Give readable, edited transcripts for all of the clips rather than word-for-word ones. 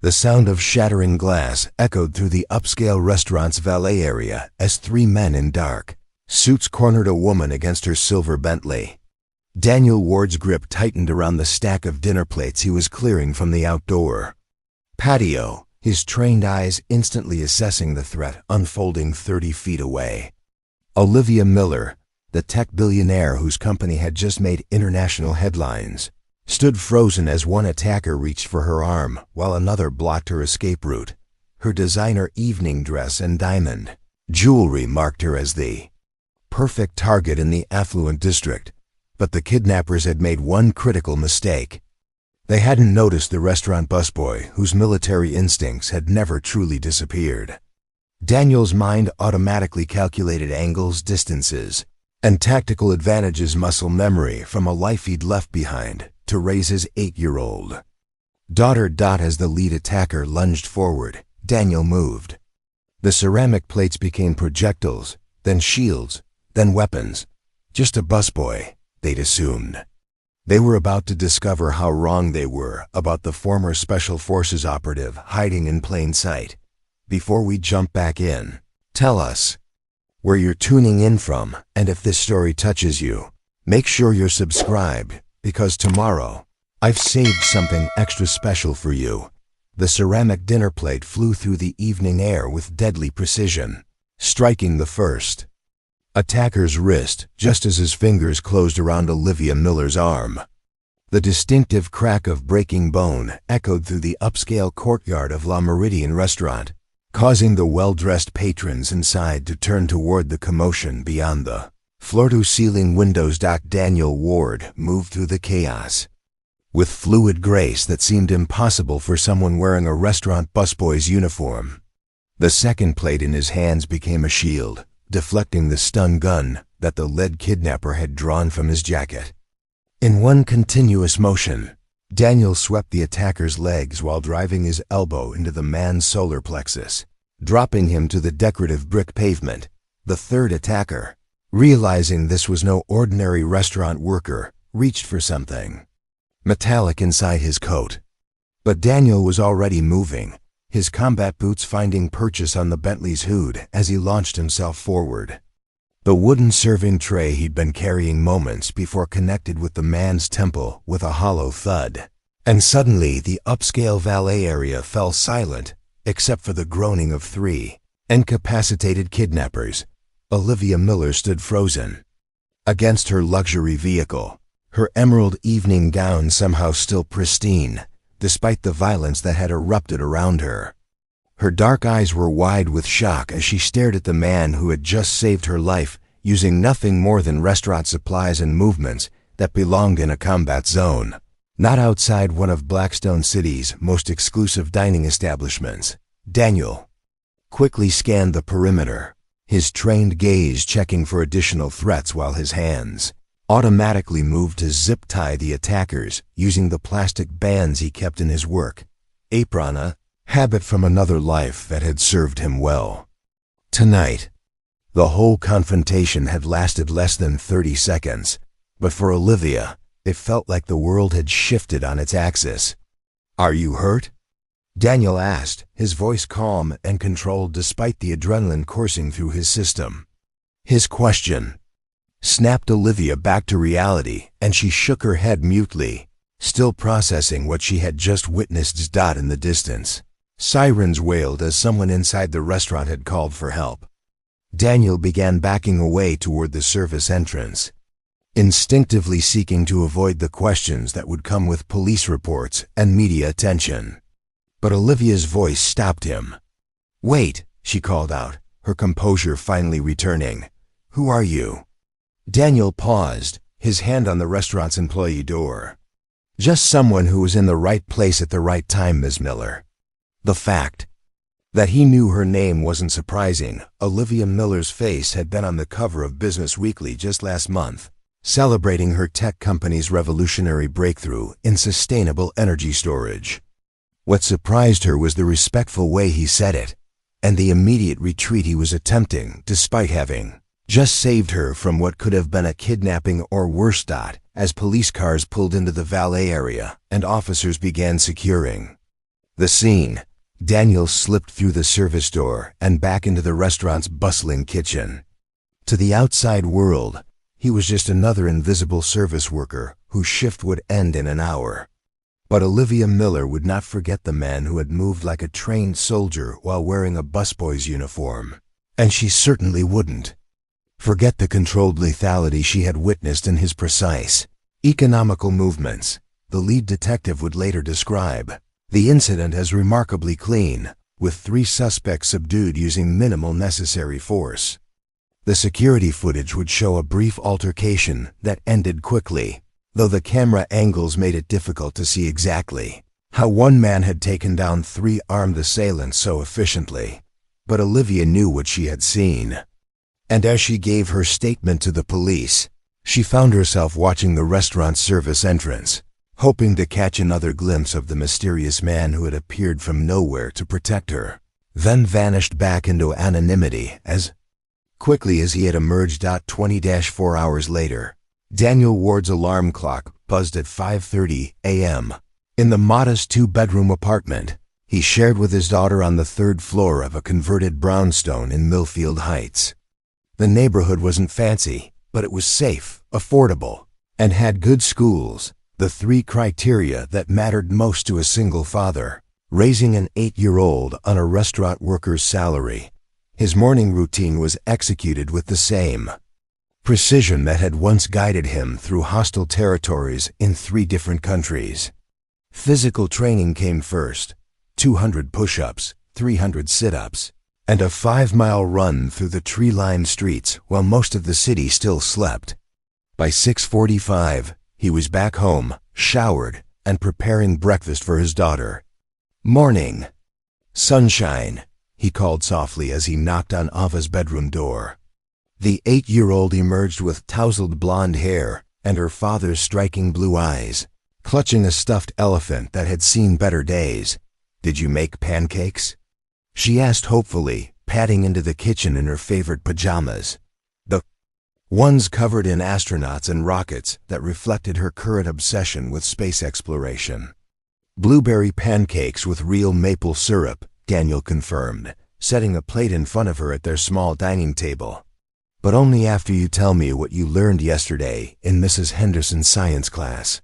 The sound of shattering glass echoed through the upscale restaurant's valet area as three men in dark suits cornered a woman against her silver Bentley. Daniel Ward's grip tightened around the stack of dinner plates he was clearing from the outdoor patio, his trained eyes instantly assessing the threat unfolding 30 feet away. Olivia Miller, the tech billionaire whose company had just made international headlines, stood frozen as one attacker reached for her arm while another blocked her escape route. Her designer evening dress and diamond jewelry marked her as the perfect target in the affluent district, but the kidnappers had made one critical mistake. They hadn't noticed the restaurant busboy whose military instincts had never truly disappeared. Daniel's mind automatically calculated angles, distances, and tactical advantages muscle memory from a life he'd left behind to raise his 8-year-old daughter. As the lead attacker lunged forward, Daniel moved. The ceramic plates became projectiles, then shields, then weapons. Just a busboy, they'd assumed. They were about to discover how wrong they were about the former Special Forces operative hiding in plain sight. Before we jump back in, tell us where you're tuning in from, and if this story touches you, make sure you're subscribed, because tomorrow, I've saved something extra special for you. The ceramic dinner plate flew through the evening air with deadly precision, striking the first attacker's wrist just as his fingers closed around Olivia Miller's arm. The distinctive crack of breaking bone echoed through the upscale courtyard of La Meridian restaurant, causing the well-dressed patrons inside to turn toward the commotion beyond the floor-to-ceiling windows. Daniel Ward moved through the chaos with fluid grace that seemed impossible for someone wearing a restaurant busboy's uniform. The second plate in his hands became a shield, deflecting the stun gun that the lead kidnapper had drawn from his jacket. In one continuous motion, Daniel swept the attacker's legs while driving his elbow into the man's solar plexus, dropping him to the decorative brick pavement. The third attacker, realizing this was no ordinary restaurant worker, reached for something metallic inside his coat. But Daniel was already moving, his combat boots finding purchase on the Bentley's hood as he launched himself forward. The wooden serving tray he'd been carrying moments before connected with the man's temple with a hollow thud, and suddenly the upscale valet area fell silent except for the groaning of three incapacitated kidnappers. Olivia Miller stood frozen against her luxury vehicle, her emerald evening gown somehow still pristine, despite the violence that had erupted around her. Her dark eyes were wide with shock as she stared at the man who had just saved her life using nothing more than restaurant supplies and movements that belonged in a combat zone, not outside one of Blackstone City's most exclusive dining establishments. Daniel quickly scanned the perimeter, his trained gaze checking for additional threats while his hands automatically moved to zip-tie the attackers using the plastic bands he kept in his work apron, a habit from another life that had served him well. Tonight, the whole confrontation had lasted less than 30 seconds, but for Olivia, it felt like the world had shifted on its axis. "Are you hurt?" Daniel asked, his voice calm and controlled despite the adrenaline coursing through his system. His question snapped Olivia back to reality, and she shook her head mutely, still processing what she had just witnessed. In the distance, sirens wailed as someone inside the restaurant had called for help. Daniel began backing away toward the service entrance, instinctively seeking to avoid the questions that would come with police reports and media attention. But Olivia's voice stopped him. "Wait," she called out, her composure finally returning. "Who are you?" Daniel paused, his hand on the restaurant's employee door. "Just someone who was in the right place at the right time, Ms. Miller." The fact that he knew her name wasn't surprising. Olivia Miller's face had been on the cover of Business Weekly just last month, celebrating her tech company's revolutionary breakthrough in sustainable energy storage. What surprised her was the respectful way he said it, and the immediate retreat he was attempting despite having just saved her from what could have been a kidnapping or worse. As police cars pulled into the valet area and officers began securing The scene. Daniel slipped through the service door and back into the restaurant's bustling kitchen. To the outside world, he was just another invisible service worker whose shift would end in an hour. But Olivia Miller would not forget the man who had moved like a trained soldier while wearing a busboy's uniform. And she certainly wouldn't forget the controlled lethality she had witnessed in his precise, economical movements. The lead detective would later describe the incident as remarkably clean, with 3 suspects subdued using minimal necessary force. The security footage would show a brief altercation that ended quickly, though the camera angles made it difficult to see exactly how one man had taken down 3 armed assailants so efficiently. But Olivia knew what she had seen. And as she gave her statement to the police, she found herself watching the restaurant's service entrance, hoping to catch another glimpse of the mysterious man who had appeared from nowhere to protect her, then vanished back into anonymity as quickly as he had emerged. 20-4 hours later, Daniel Ward's alarm clock buzzed at 5:30 a.m. in the modest 2-bedroom apartment he shared with his daughter on the 3rd floor of a converted brownstone in Millfield Heights. The neighborhood wasn't fancy, but it was safe, affordable, and had good schools, the 3 criteria that mattered most to a single father. Raising an 8-year-old on a restaurant worker's salary, his morning routine was executed with the same precision that had once guided him through hostile territories in 3 different countries. Physical training came first: 200 push-ups, 300 sit-ups, and a 5-mile run through the tree-lined streets while most of the city still slept. By 6:45, he was back home, showered, and preparing breakfast for his daughter. "Morning, sunshine," he called softly as he knocked on Ava's bedroom door. The 8-year-old emerged with tousled blonde hair and her father's striking blue eyes, clutching a stuffed elephant that had seen better days. "Did you make pancakes?" she asked hopefully, padding into the kitchen in her favorite pajamas, the ones covered in astronauts and rockets that reflected her current obsession with space exploration. "Blueberry pancakes with real maple syrup," Daniel confirmed, setting a plate in front of her at their small dining table. "But only after you tell me what you learned yesterday in Mrs. Henderson's science class."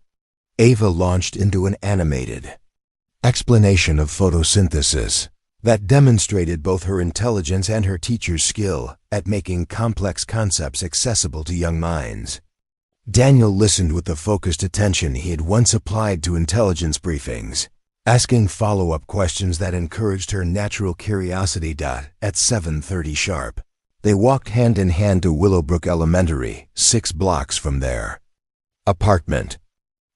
Ava launched into an animated explanation of photosynthesis that demonstrated both her intelligence and her teacher's skill at making complex concepts accessible to young minds. Daniel listened with the focused attention he had once applied to intelligence briefings, asking follow-up questions that encouraged her natural curiosity. At 7:30 sharp, they walked hand in hand to Willowbrook Elementary, 6 blocks from their apartment.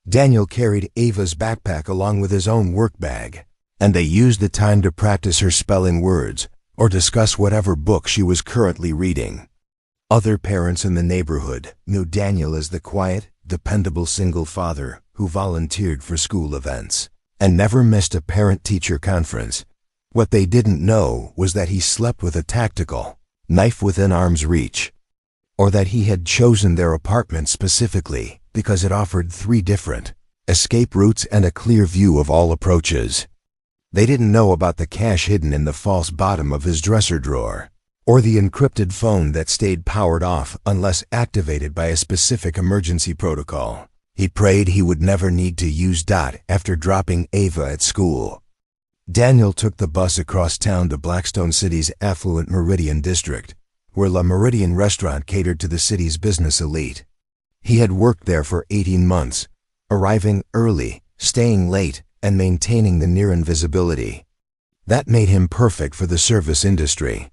Daniel carried Ava's backpack along with his own work bag, and they used the time to practice her spelling words or discuss whatever book she was currently reading. Other parents in the neighborhood knew Daniel as the quiet, dependable single father who volunteered for school events and never missed a parent-teacher conference. What they didn't know was that he slept with a tactical knife within arm's reach, or that he had chosen their apartment specifically because it offered 3 different escape routes and a clear view of all approaches. They didn't know about the cash hidden in the false bottom of his dresser drawer, or the encrypted phone that stayed powered off unless activated by a specific emergency protocol he prayed he would never need to use. After dropping Ava at school, Daniel took the bus across town to Blackstone City's affluent Meridian district, where La Meridian restaurant catered to the city's business elite. He had worked there for 18 months, arriving early, staying late, and maintaining the near invisibility. That made him perfect for the service industry.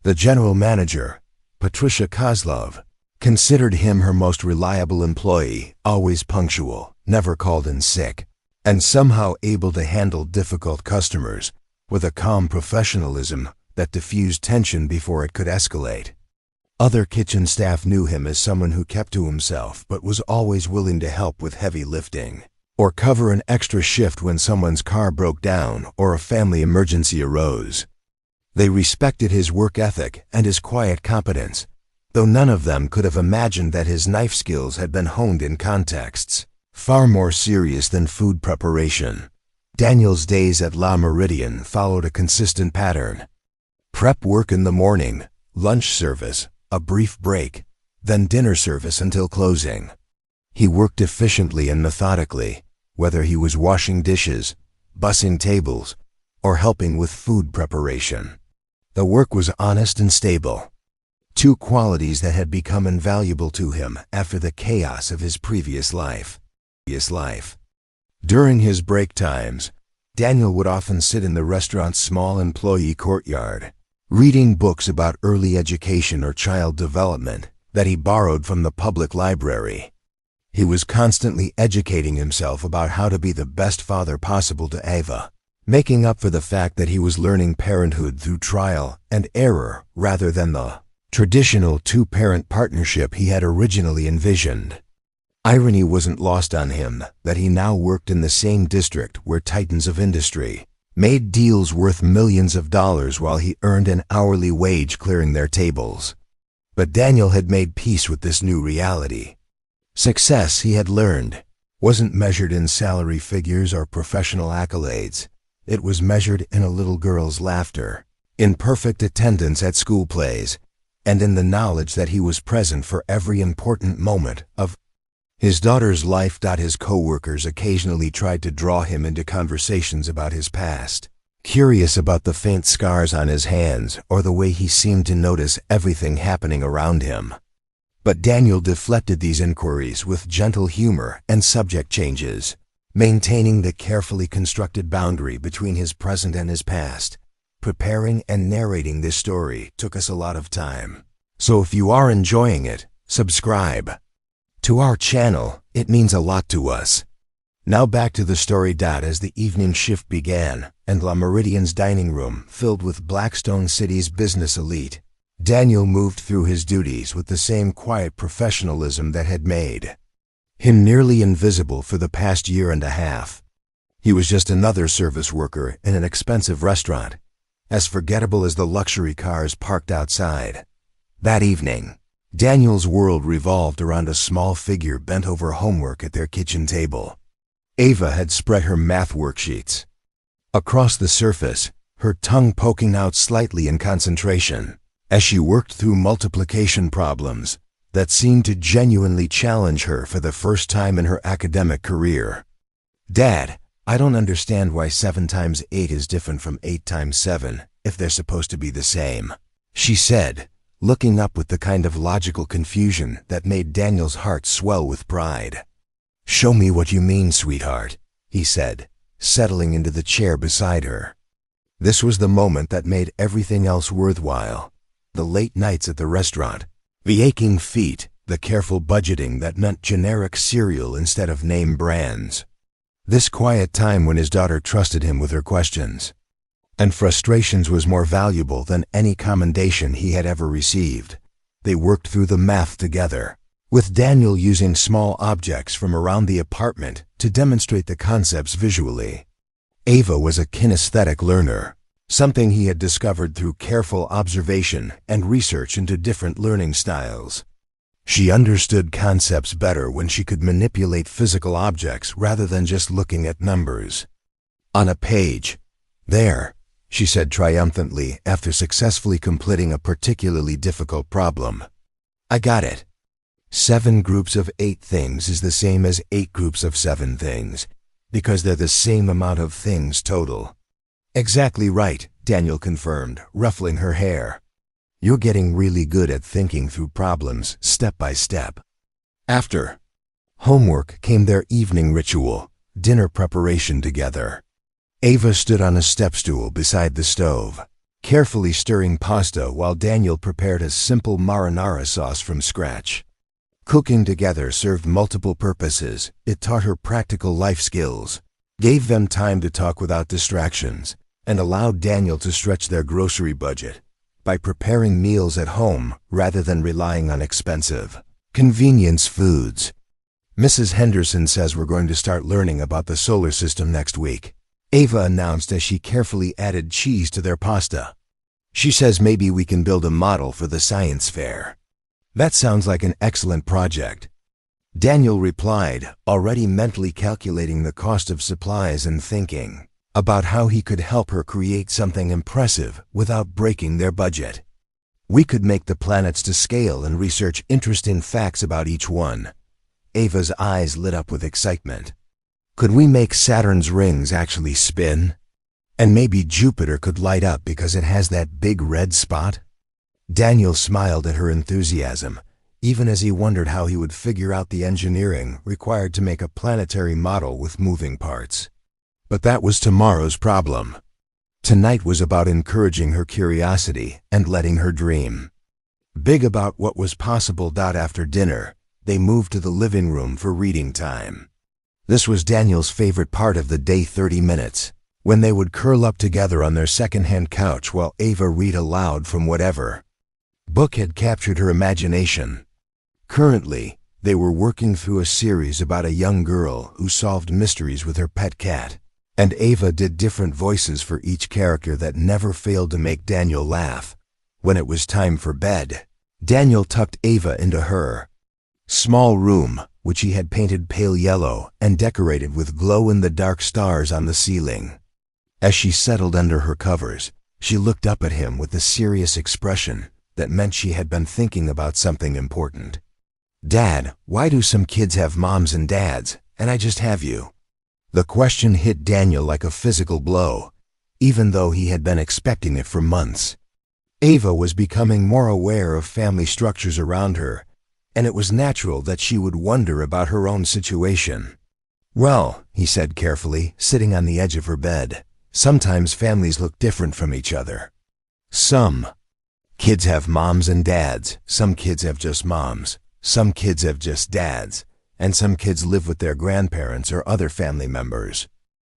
The general manager, Patricia Kozlov, considered him her most reliable employee, always punctual, never called in sick, and somehow able to handle difficult customers with a calm professionalism that diffused tension before it could escalate. Other kitchen staff knew him as someone who kept to himself but was always willing to help with heavy lifting, or cover an extra shift when someone's car broke down or a family emergency arose. They respected his work ethic and his quiet competence, though none of them could have imagined that his knife skills had been honed in contexts far more serious than food preparation. Daniel's days at La Meridian followed a consistent pattern. Prep work in the morning, lunch service, a brief break, then dinner service until closing. He worked efficiently and methodically, whether he was washing dishes, bussing tables, or helping with food preparation. The work was honest and stable, two qualities that had become invaluable to him after the chaos of his previous life. During his break times, Daniel would often sit in the restaurant's small employee courtyard, reading books about early education or child development that he borrowed from the public library. He was constantly educating himself about how to be the best father possible to Ava, making up for the fact that he was learning parenthood through trial and error rather than the traditional two-parent partnership he had originally envisioned. Irony wasn't lost on him that he now worked in the same district where titans of industry made deals worth millions of dollars while he earned an hourly wage clearing their tables. But Daniel had made peace with this new reality. Success, he had learned, wasn't measured in salary figures or professional accolades. It was measured in a little girl's laughter, in perfect attendance at school plays, and in the knowledge that he was present for every important moment of his daughter's life. His co-workers occasionally tried to draw him into conversations about his past, curious about the faint scars on his hands or the way he seemed to notice everything happening around him. But Daniel deflected these inquiries with gentle humor and subject changes, maintaining the carefully constructed boundary between his present and his past. Preparing and narrating this story took us a lot of time. So if you are enjoying it, subscribe to our channel. It means a lot to us. Now back to the story. As the evening shift began and La Meridian's dining room filled with Blackstone City's business elite, Daniel moved through his duties with the same quiet professionalism that had made him nearly invisible for the past year and a half. He was just another service worker in an expensive restaurant, as forgettable as the luxury cars parked outside. That evening, Daniel's world revolved around a small figure bent over homework at their kitchen table. Ava had spread her math worksheets across the surface, her tongue poking out slightly in concentration, as she worked through multiplication problems that seemed to genuinely challenge her for the first time in her academic career. "Dad, I don't understand why 7 times 8 is different from 8 times 7, if they're supposed to be the same," she said, looking up with the kind of logical confusion that made Daniel's heart swell with pride. "Show me what you mean, sweetheart," he said, settling into the chair beside her. This was the moment that made everything else worthwhile. The late nights at the restaurant, the aching feet, the careful budgeting that meant generic cereal instead of name brands. This quiet time when his daughter trusted him with her questions and frustrations was more valuable than any commendation he had ever received. They worked through the math together, with Daniel using small objects from around the apartment to demonstrate the concepts visually. Ava was a kinesthetic learner, something he had discovered through careful observation and research into different learning styles. She understood concepts better when she could manipulate physical objects rather than just looking at numbers on a page. "There," she said triumphantly after successfully completing a particularly difficult problem. "I got it. 7 groups of 8 things is the same as 8 groups of 7 things, because they're the same amount of things total." "Exactly right," Daniel confirmed, ruffling her hair. "You're getting really good at thinking through problems step by step." After homework came their evening ritual, dinner preparation together. Ava stood on a step stool beside the stove, carefully stirring pasta while Daniel prepared a simple marinara sauce from scratch. Cooking together served multiple purposes. It taught her practical life skills, gave them time to talk without distractions, and allowed Daniel to stretch their grocery budget by preparing meals at home rather than relying on expensive convenience foods. "Mrs. Henderson says we're going to start learning about the solar system next week," Ava announced as she carefully added cheese to their pasta. "She says maybe we can build a model for the science fair." "That sounds like an excellent project." Daniel replied, already mentally calculating the cost of supplies and thinking about how he could help her create something impressive without breaking their budget. We could make the planets to scale and research interesting facts about each one. Ava's eyes lit up with excitement. Could we make Saturn's rings actually spin? And maybe Jupiter could light up because it has that big red spot? Daniel smiled at her enthusiasm, even as he wondered how he would figure out the engineering required to make a planetary model with moving parts. But that was tomorrow's problem. Tonight was about encouraging her curiosity and letting her dream big about what was possible. After dinner, they moved to the living room for reading time. This was Daniel's favorite part of the day, 30 minutes, when they would curl up together on their second-hand couch while Ava read aloud from whatever book had captured her imagination. Currently, they were working through a series about a young girl who solved mysteries with her pet cat, and Ava did different voices for each character that never failed to make Daniel laugh. When it was time for bed, Daniel tucked Ava into her small room, which he had painted pale yellow and decorated with glow-in-the-dark stars on the ceiling. As she settled under her covers, she looked up at him with a serious expression that meant she had been thinking about something important. "Dad, why do some kids have moms and dads, and I just have you?" The question hit Daniel like a physical blow, even though he had been expecting it for months. Ava was becoming more aware of family structures around her, and it was natural that she would wonder about her own situation. "Well," he said carefully, sitting on the edge of her bed, "sometimes families look different from each other. Some kids have moms and dads, some kids have just moms, some kids have just dads, and some kids live with their grandparents or other family members.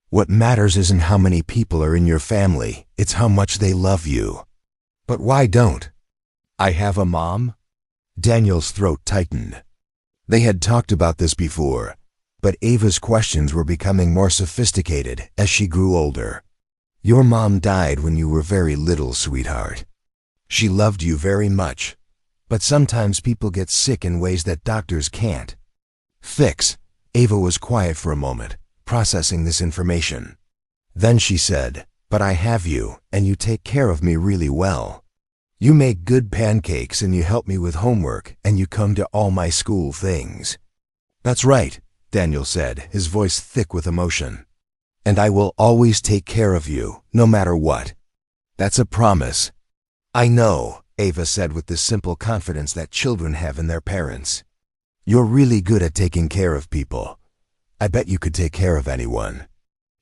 What matters isn't how many people are in your family, it's how much they love you." "But why don't I have a mom?" Daniel's throat tightened. They had talked about this before, but Ava's questions were becoming more sophisticated as she grew older. "Your mom died when you were very little, sweetheart. She loved you very much, but sometimes people get sick in ways that doctors can't fix." Ava was quiet for a moment, processing this information. Then she said, "But I have you, and you take care of me really well. You make good pancakes and you help me with homework and you come to all my school things." "That's right," Daniel said, his voice thick with emotion. "And I will always take care of you, no matter what. That's a promise." "I know," Ava said with the simple confidence that children have in their parents. "You're really good at taking care of people. I bet you could take care of anyone."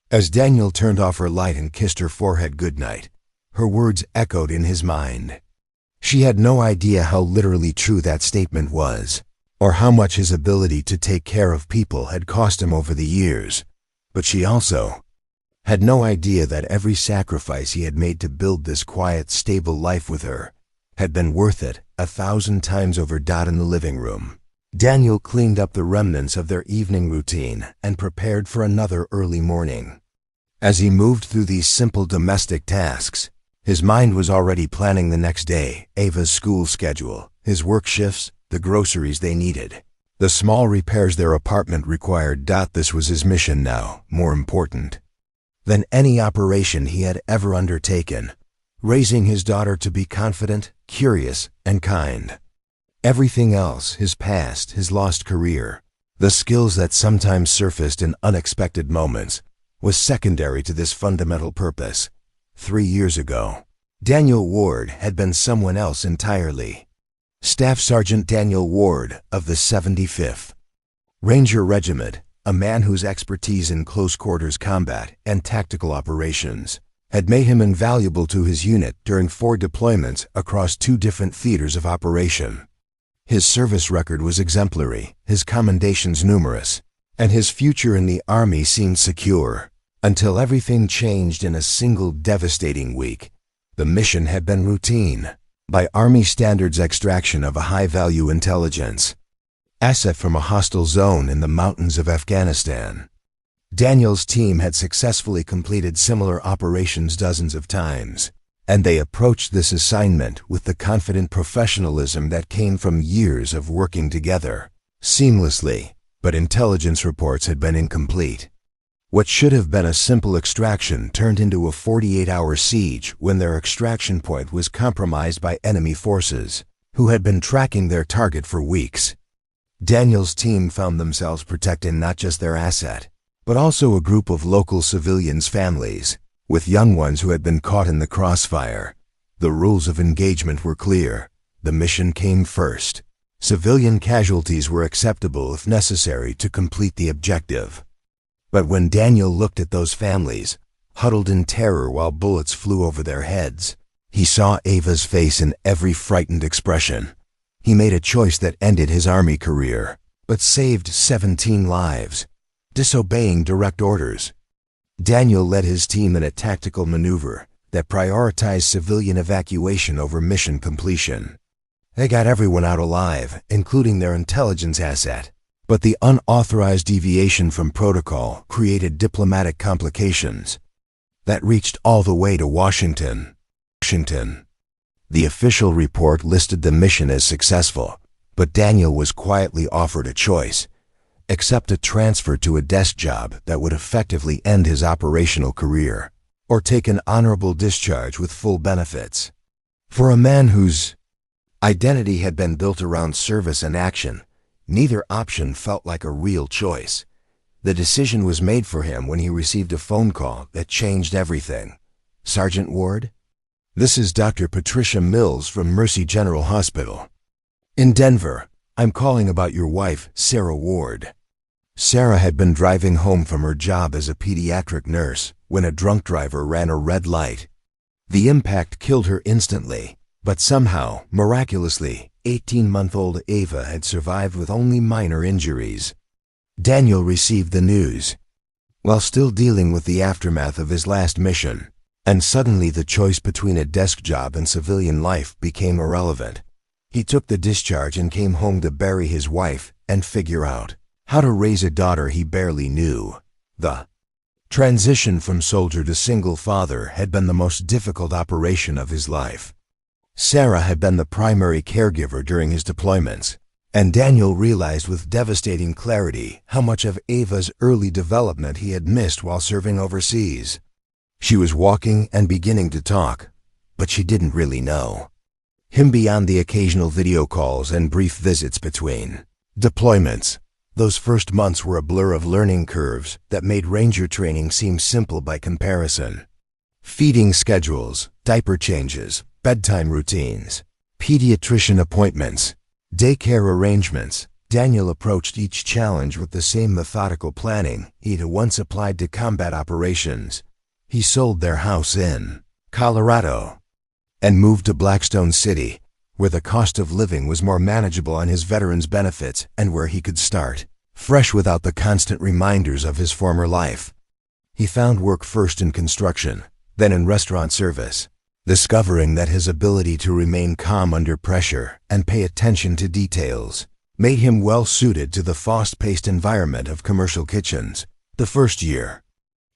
As Daniel turned off her light and kissed her forehead goodnight, her words echoed in his mind. She had no idea how literally true that statement was, or how much his ability to take care of people had cost him over the years, but she also had no idea that every sacrifice he had made to build this quiet, stable life with her had been worth it 1,000 times over. In the living room, Daniel cleaned up the remnants of their evening routine and prepared for another early morning. As he moved through these simple domestic tasks, his mind was already planning the next day, Ava's school schedule, his work shifts, the groceries they needed, the small repairs their apartment required. This was his mission now, more important than any operation he had ever undertaken, raising his daughter to be confident, curious, and kind. Everything else, his past, his lost career, the skills that sometimes surfaced in unexpected moments, was secondary to this fundamental purpose. 3 years ago, Daniel Ward had been someone else entirely. Staff Sergeant Daniel Ward of the 75th Ranger Regiment, a man whose expertise in close-quarters combat and tactical operations had made him invaluable to his unit during 4 deployments across 2 different theaters of operation. His service record was exemplary, his commendations numerous, and his future in the Army seemed secure, until everything changed in a single devastating week. The mission had been routine, by Army standards, extraction of a high-value intelligence asset from a hostile zone in the mountains of Afghanistan. Daniel's team had successfully completed similar operations dozens of times, and they approached this assignment with the confident professionalism that came from years of working together. seamlessly, but intelligence reports had been incomplete. What should have been a simple extraction turned into a 48-hour siege when their extraction point was compromised by enemy forces, who had been tracking their target for weeks. Daniel's team found themselves protecting not just their asset, but also a group of local civilians' families, with young ones who had been caught in the crossfire. The rules of engagement were clear. The mission came first. Civilian casualties were acceptable if necessary to complete the objective. But when Daniel looked at those families, huddled in terror while bullets flew over their heads, he saw Ava's face in every frightened expression. He made a choice that ended his army career, but saved 17 lives, disobeying direct orders. Daniel led his team in a tactical maneuver that prioritized civilian evacuation over mission completion. They got everyone out alive, including their intelligence asset, but the unauthorized deviation from protocol created diplomatic complications that reached all the way to Washington. The official report listed the mission as successful, but Daniel was quietly offered a choice: accept a transfer to a desk job that would effectively end his operational career, or take an honorable discharge with full benefits. For a man whose identity had been built around service and action, neither option felt like a real choice. The decision was made for him when he received a phone call that changed everything. "Sergeant Ward? This is Dr. Patricia Mills from Mercy General Hospital in Denver. I'm calling about your wife, Sarah Ward." Sarah had been driving home from her job as a pediatric nurse when a drunk driver ran a red light. The impact killed her instantly, but somehow, miraculously, 18-month-old Ava had survived with only minor injuries. Daniel received the news while still dealing with the aftermath of his last mission, and suddenly the choice between a desk job and civilian life became irrelevant. He took the discharge and came home to bury his wife and figure out how to raise a daughter he barely knew. The transition from soldier to single father had been the most difficult operation of his life. Sarah had been the primary caregiver during his deployments, and Daniel realized with devastating clarity how much of Ava's early development he had missed while serving overseas. She was walking and beginning to talk, but she didn't really know him beyond the occasional video calls and brief visits between deployments. Those first months were a blur of learning curves that made ranger training seem simple by comparison. Feeding schedules, diaper changes, bedtime routines, pediatrician appointments, daycare arrangements. Daniel approached each challenge with the same methodical planning he'd once applied to combat operations. He sold their house in Colorado and moved to Blackstone City, where the cost of living was more manageable on his veterans' benefits and where he could start fresh without the constant reminders of his former life. He found work first in construction, then in restaurant service, discovering that his ability to remain calm under pressure and pay attention to details made him well suited to the fast-paced environment of commercial kitchens. The first year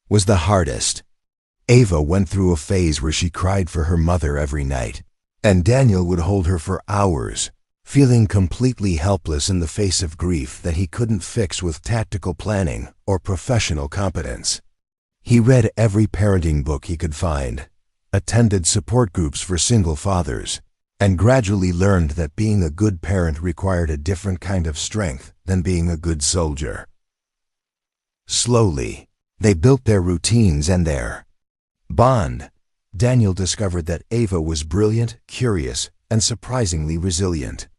was the hardest. Ava went through a phase where she cried for her mother every night, and Daniel would hold her for hours, feeling completely helpless in the face of grief that he couldn't fix with tactical planning or professional competence. He read every parenting book he could find, attended support groups for single fathers, and gradually learned that being a good parent required a different kind of strength than being a good soldier. Slowly, they built their routines and their bond. Daniel discovered that Ava was brilliant, curious, and surprisingly resilient.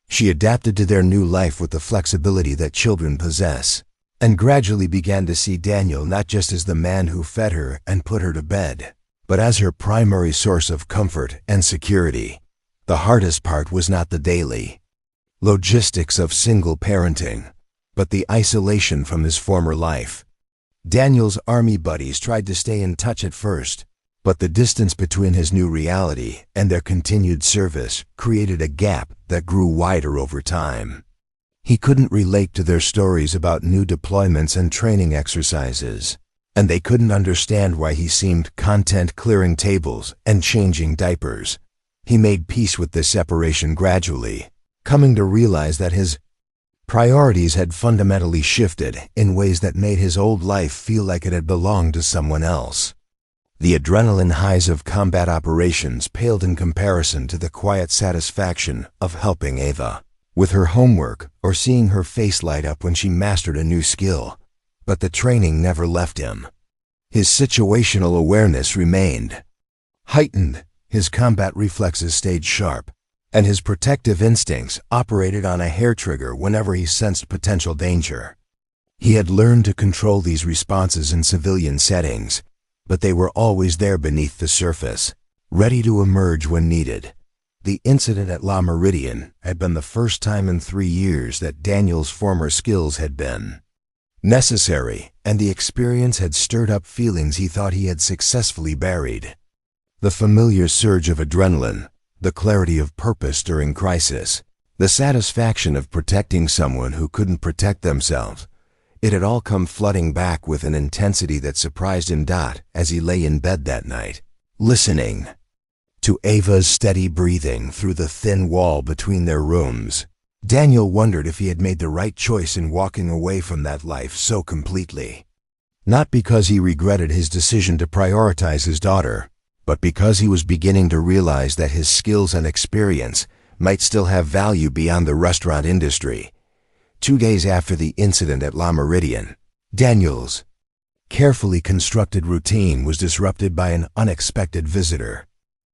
She adapted to their new life with the flexibility that children possess, and gradually began to see Daniel not just as the man who fed her and put her to bed, but as her primary source of comfort and security. The hardest part was not the daily logistics of single parenting, but the isolation from his former life. Daniel's army buddies tried to stay in touch at first, but the distance between his new reality and their continued service created a gap that grew wider over time. He couldn't relate to their stories about new deployments and training exercises, and they couldn't understand why he seemed content clearing tables and changing diapers. He made peace with this separation gradually, coming to realize that his Priorities had fundamentally shifted in ways that made his old life feel like it had belonged to someone else. The adrenaline highs of combat operations paled in comparison to the quiet satisfaction of helping Ava with her homework or seeing her face light up when she mastered a new skill. But the training never left him. His situational awareness remained heightened, his combat reflexes stayed sharp, and his protective instincts operated on a hair trigger whenever he sensed potential danger. He had learned to control these responses in civilian settings, but they were always there beneath the surface, ready to emerge when needed. The incident at La Meridian had been the first time in 3 years that Daniel's former skills had been necessary, and the experience had stirred up feelings he thought he had successfully buried. The familiar surge of adrenaline, the clarity of purpose during crisis, the satisfaction of protecting someone who couldn't protect themselves, it had all come flooding back with an intensity that surprised him. As he lay in bed that night, listening to Ava's steady breathing through the thin wall between their rooms, Daniel wondered if he had made the right choice in walking away from that life so completely. Not because he regretted his decision to prioritize his daughter, but because he was beginning to realize that his skills and experience might still have value beyond the restaurant industry. 2 days after the incident at La Meridian, Daniel's carefully constructed routine was disrupted by an unexpected visitor.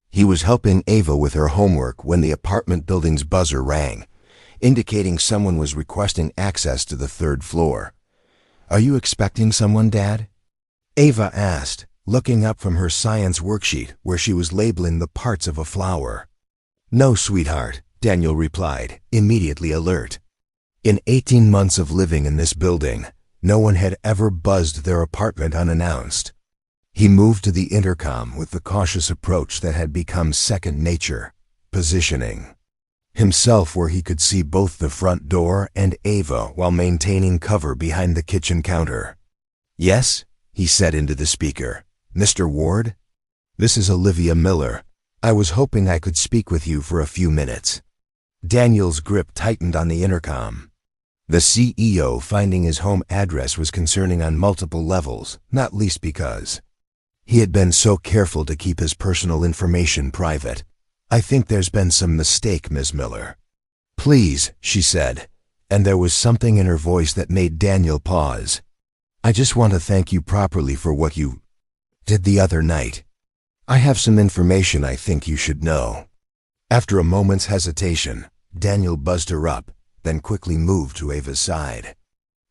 He was helping Ava with her homework when the apartment building's buzzer rang, indicating someone was requesting access to the 3rd floor. "Are you expecting someone, Dad?" Ava asked, looking up from her science worksheet where she was labeling the parts of a flower. "No, sweetheart," Daniel replied, immediately alert. In 18 months of living in this building, no one had ever buzzed their apartment unannounced. He moved to the intercom with the cautious approach that had become second nature, positioning himself where he could see both the front door and Ava while maintaining cover behind the kitchen counter. "Yes," he said into the speaker. "Mr. Ward? This is Olivia Miller. I was hoping I could speak with you for a few minutes." Daniel's grip tightened on the intercom. The CEO finding his home address was concerning on multiple levels, not least because he had been so careful to keep his personal information private. "I think there's been some mistake, Ms. Miller." "Please," she said, and there was something in her voice that made Daniel pause. "I just want to thank you properly for what you did the other night. I have some information I think you should know." After a moment's hesitation, Daniel buzzed her up, then quickly moved to Ava's side.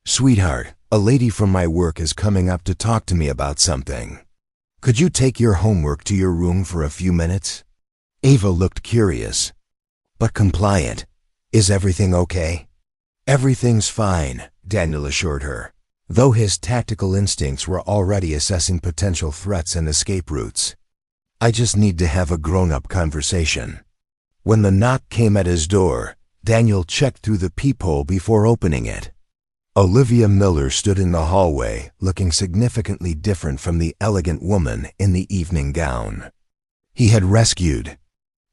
"Sweetheart, a lady from my work is coming up to talk to me about something. Could you take your homework to your room for a few minutes?" Ava looked curious, but compliant. "Is everything okay?" "Everything's fine," Daniel assured her, though his tactical instincts were already assessing potential threats and escape routes. "I just need to have a grown-up conversation." When the knock came at his door, Daniel checked through the peephole before opening it. Olivia Miller stood in the hallway, looking significantly different from the elegant woman in the evening gown he had rescued.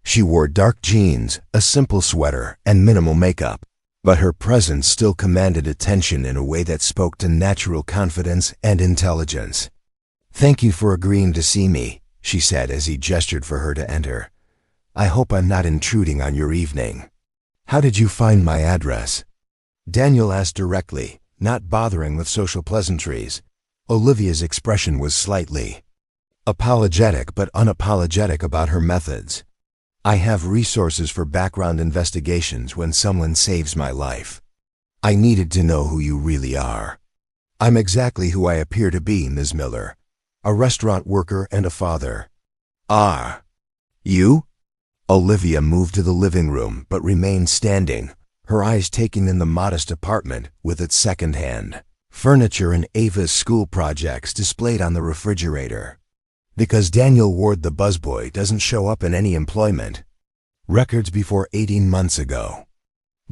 She wore dark jeans, a simple sweater, and minimal makeup, but her presence still commanded attention in a way that spoke to natural confidence and intelligence. "Thank you for agreeing to see me," she said as he gestured for her to enter. "I hope I'm not intruding on your evening." "How did you find my address?" Daniel asked directly, not bothering with social pleasantries. Olivia's expression was slightly apologetic but unapologetic about her methods. "I have resources for background investigations when someone saves my life. I needed to know who you really are." "I'm exactly who I appear to be, Ms. Miller. A restaurant worker and a father." "Ah, you?" Olivia moved to the living room but remained standing, her eyes taking in the modest apartment with its second-hand furniture and Ava's school projects displayed on the refrigerator. Because Daniel Ward the busboy doesn't show up in any employment records before 18 months ago.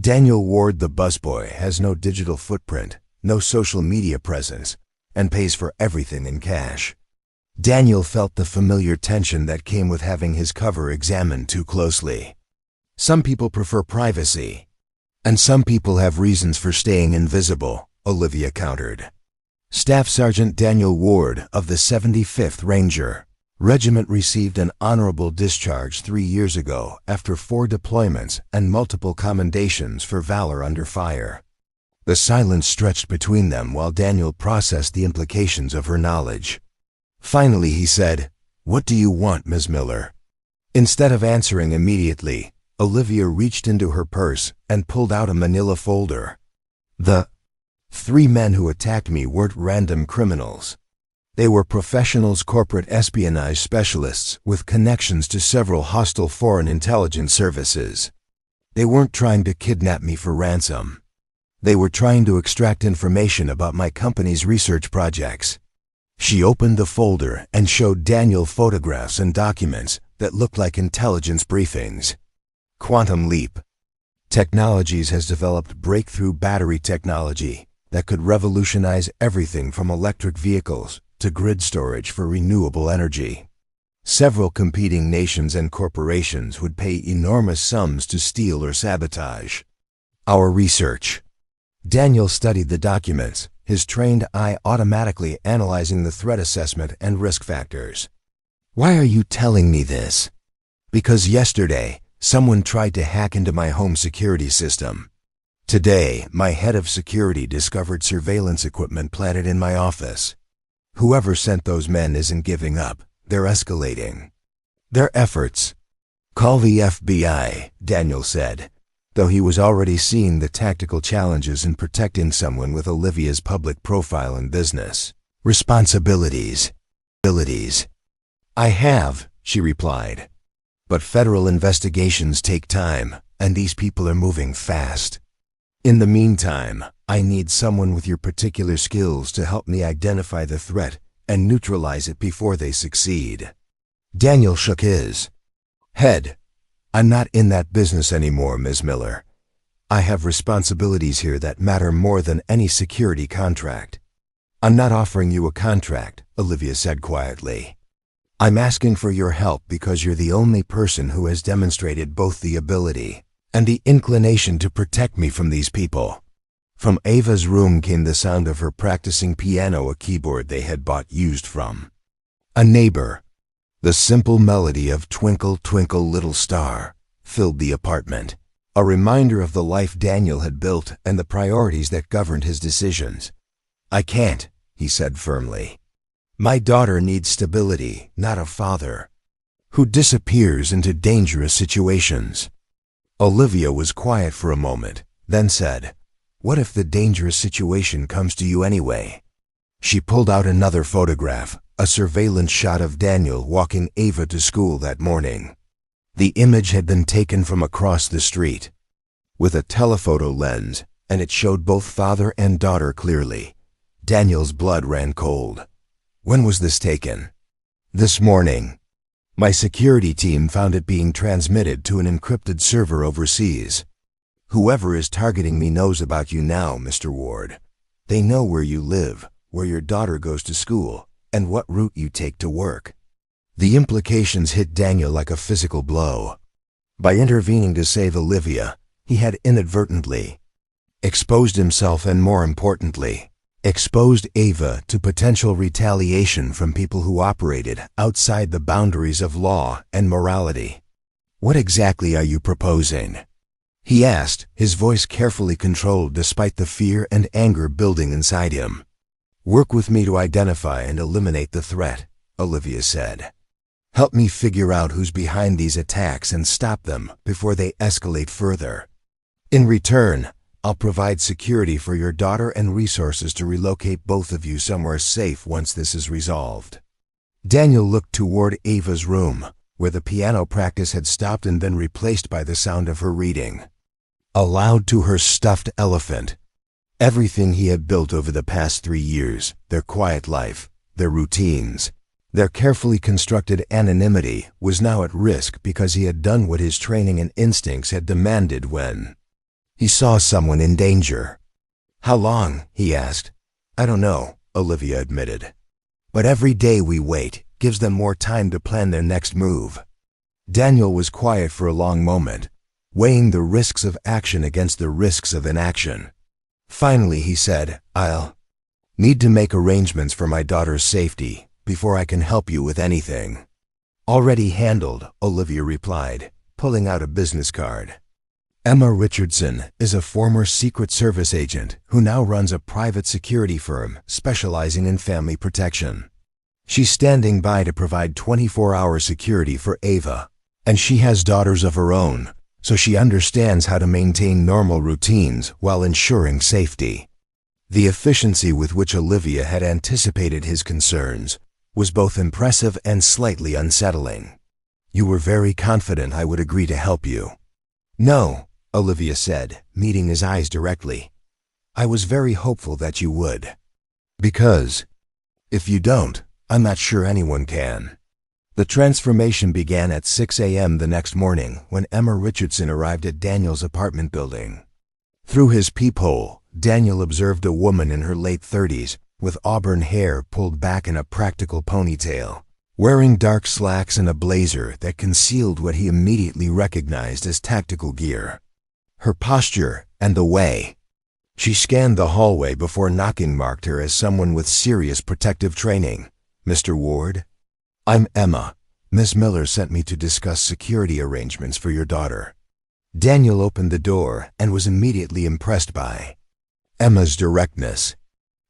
Daniel Ward the busboy has no digital footprint, no social media presence, and pays for everything in cash. Daniel felt the familiar tension that came with having his cover examined too closely. Some people prefer privacy. And some people have reasons for staying invisible, Olivia countered. Staff Sergeant Daniel Ward of the 75th Ranger Regiment received an honorable discharge 3 years ago after 4 deployments and multiple commendations for valor under fire. The silence stretched between them while Daniel processed the implications of her knowledge. Finally he said, "What do you want, Ms. Miller?" Instead of answering immediately, Olivia reached into her purse and pulled out a manila folder. The 3 men who attacked me weren't random criminals. They were professionals, corporate espionage specialists with connections to several hostile foreign intelligence services. They weren't trying to kidnap me for ransom. They were trying to extract information about my company's research projects. She opened the folder and showed Daniel photographs and documents that looked like intelligence briefings. Quantum leap. Technologies has developed breakthrough battery technology that could revolutionize everything from electric vehicles to grid storage for renewable energy. Several competing nations and corporations would pay enormous sums to steal or sabotage our research. Daniel studied the documents, his trained eye automatically analyzing the threat assessment and risk factors. "Why are you telling me this?" "Because yesterday, someone tried to hack into my home security system. Today, my head of security discovered surveillance equipment planted in my office. Whoever sent those men isn't giving up. They're escalating their efforts." "Call the FBI," Daniel said, though he was already seeing the tactical challenges in protecting someone with Olivia's public profile and business responsibilities. "I have," she replied. "But federal investigations take time, and these people are moving fast. In the meantime, I need someone with your particular skills to help me identify the threat and neutralize it before they succeed." Daniel shook his head. "I'm not in that business anymore, Ms. Miller. I have responsibilities here that matter more than any security contract." "I'm not offering you a contract," Olivia said quietly. "I'm asking for your help because you're the only person who has demonstrated both the ability and the inclination to protect me from these people." From Ava's room came the sound of her practicing piano, a keyboard they had bought used from a neighbor. The simple melody of "Twinkle, Twinkle, Little Star" filled the apartment, a reminder of the life Daniel had built and the priorities that governed his decisions. "I can't," he said firmly. "My daughter needs stability, not a father who disappears into dangerous situations." Olivia was quiet for a moment, then said, "What if the dangerous situation comes to you anyway?" She pulled out another photograph, a surveillance shot of Daniel walking Ava to school that morning. The image had been taken from across the street with a telephoto lens, and it showed both father and daughter clearly. Daniel's blood ran cold. "When was this taken?" "This morning. My security team found it being transmitted to an encrypted server overseas. Whoever is targeting me knows about you now, Mr. Ward. They know where you live, where your daughter goes to school, and what route you take to work." The implications hit Daniel like a physical blow. By intervening to save Olivia, he had inadvertently exposed himself and, more importantly, exposed Ava to potential retaliation from people who operated outside the boundaries of law and morality. "What exactly are you proposing?" he asked, his voice carefully controlled despite the fear and anger building inside him. "Work with me to identify and eliminate the threat," Olivia said. "Help me figure out who's behind these attacks and stop them before they escalate further. In return, I'll provide security for your daughter and resources to relocate both of you somewhere safe once this is resolved." Daniel looked toward Ava's room, where the piano practice had stopped and been replaced by the sound of her reading aloud to her stuffed elephant. Everything he had built over the past 3 years, their quiet life, their routines, their carefully constructed anonymity, was now at risk because he had done what his training and instincts had demanded when he saw someone in danger. "How long?" he asked. "I don't know," Olivia admitted. "But every day we wait gives them more time to plan their next move." Daniel was quiet for a long moment. weighing the risks of action against the risks of inaction. Finally, he said, "I'll need to make arrangements for my daughter's safety before I can help you with anything." "Already handled," Olivia replied, pulling out a business card. Emma Richardson is a former Secret Service agent who now runs a private security firm specializing in family protection. She's standing by to provide 24-hour security for Ava, and she has daughters of her own, so she understands how to maintain normal routines while ensuring safety. The efficiency with which Olivia had anticipated his concerns was both impressive and slightly unsettling. "You were very confident I would agree to help you." "No," Olivia said, meeting his eyes directly. "I was very hopeful that you would. Because if you don't, I'm not sure anyone can." The transformation began at 6 a.m. the next morning when Emma Richardson arrived at Daniel's apartment building. Through his peephole, Daniel observed a woman in her late 30s with auburn hair pulled back in a practical ponytail, wearing dark slacks and a blazer that concealed what he immediately recognized as tactical gear. Her posture and the way she scanned the hallway before knocking marked her as someone with serious protective training. "Mr. Ward? I'm Emma. Miss Miller sent me to discuss security arrangements for your daughter." Daniel opened the door and was immediately impressed by Emma's directness.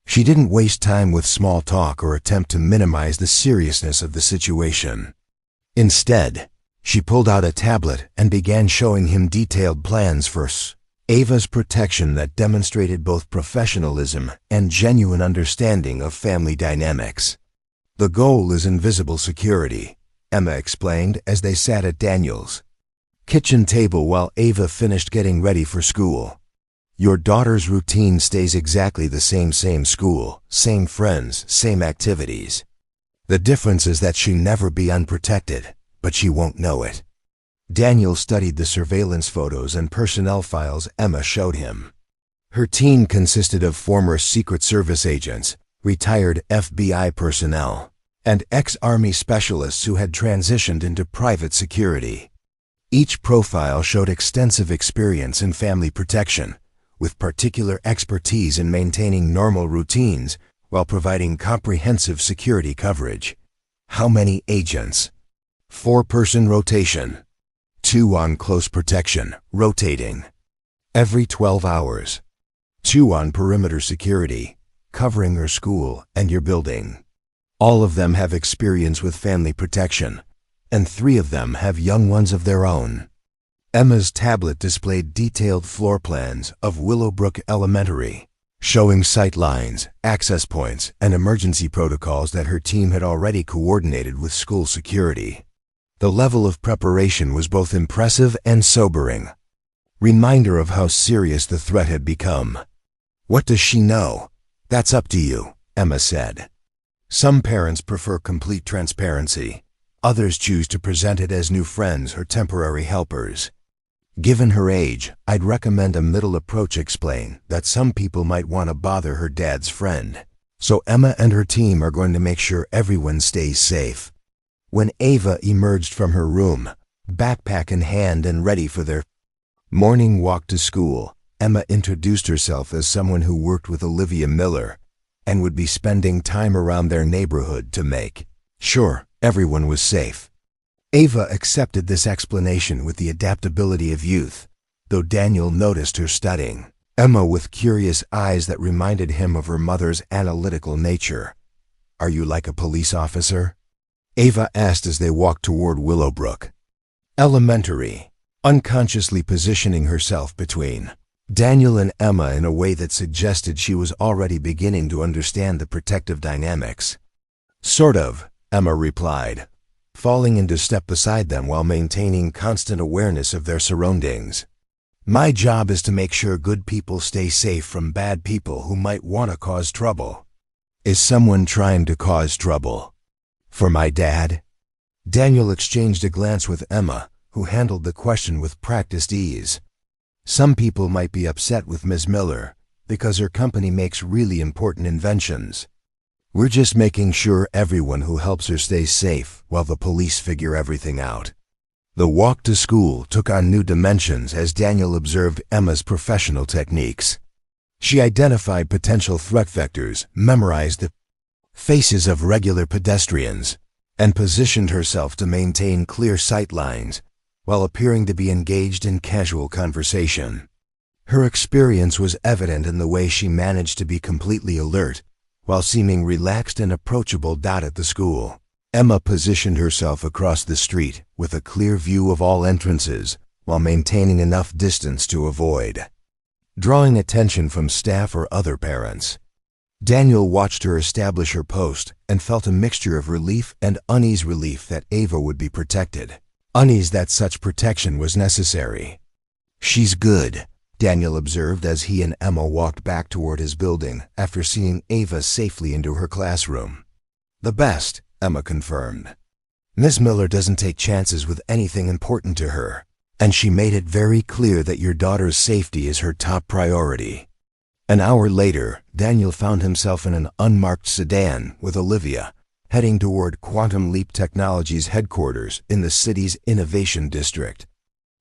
She didn't waste time with small talk or attempt to minimize the seriousness of the situation. Instead, she pulled out a tablet and began showing him detailed plans for Ava's protection that demonstrated both professionalism and genuine understanding of family dynamics. "The goal is invisible security," Emma explained as they sat at Daniel's kitchen table while Ava finished getting ready for school. "Your daughter's routine stays exactly the same school, same friends, same activities. The difference is that she'll never be unprotected, but she won't know it." Daniel studied the surveillance photos and personnel files Emma showed him. Her team consisted of former Secret Service agents, retired FBI personnel, and ex-Army specialists who had transitioned into private security. Each profile showed extensive experience in family protection, with particular expertise in maintaining normal routines while providing comprehensive security coverage. How many agents? 4-person rotation. 2 on close protection, rotating every 12 hours. 2 on perimeter security, covering your school and your building. All of them have experience with family protection, and 3 of them have young ones of their own. Emma's tablet displayed detailed floor plans of Willowbrook Elementary, showing sight lines, access points, and emergency protocols that her team had already coordinated with school security. The level of preparation was both impressive and sobering, reminder of how serious the threat had become. "What does she know?" "That's up to you," Emma said. Some parents prefer complete transparency. Others choose to present it as new friends or temporary helpers. Given her age, I'd recommend a middle approach. Explain that some people might want to bother her dad's friend. So Emma and her team are going to make sure everyone stays safe. When Ava emerged from her room, backpack in hand and ready for their morning walk to school, Emma introduced herself as someone who worked with Olivia Miller and would be spending time around their neighborhood to make sure everyone was safe. Ava accepted this explanation with the adaptability of youth, though Daniel noticed her studying Emma with curious eyes that reminded him of her mother's analytical nature. "Are you like a police officer?" Ava asked as they walked toward Willowbrook Elementary, unconsciously positioning herself between Daniel and Emma in a way that suggested she was already beginning to understand the protective dynamics. "Sort of," Emma replied, falling into step beside them while maintaining constant awareness of their surroundings. "My job is to make sure good people stay safe from bad people who might want to cause trouble." "Is someone trying to cause trouble for my dad?" Daniel exchanged a glance with Emma, who handled the question with practiced ease. "Some people might be upset with Ms. Miller because her company makes really important inventions. We're just making sure everyone who helps her stays safe while the police figure everything out." The walk to school took on new dimensions as Daniel observed Emma's professional techniques. She identified potential threat vectors, memorized the faces of regular pedestrians, and positioned herself to maintain clear sight lines while appearing to be engaged in casual conversation. Her experience was evident in the way she managed to be completely alert while seeming relaxed and approachable. At the school, Emma positioned herself across the street with a clear view of all entrances while maintaining enough distance to avoid drawing attention from staff or other parents. Daniel watched her establish her post and felt a mixture of relief and unease. Relief that Ava would be protected, unease that such protection was necessary. "She's good," Daniel observed as he and Emma walked back toward his building after seeing Ava safely into her classroom. "The best," Emma confirmed. "Miss Miller doesn't take chances with anything important to her, and she made it very clear that your daughter's safety is her top priority." An hour later, Daniel found himself in an unmarked sedan with Olivia, heading toward Quantum Leap Technologies' headquarters in the city's Innovation District.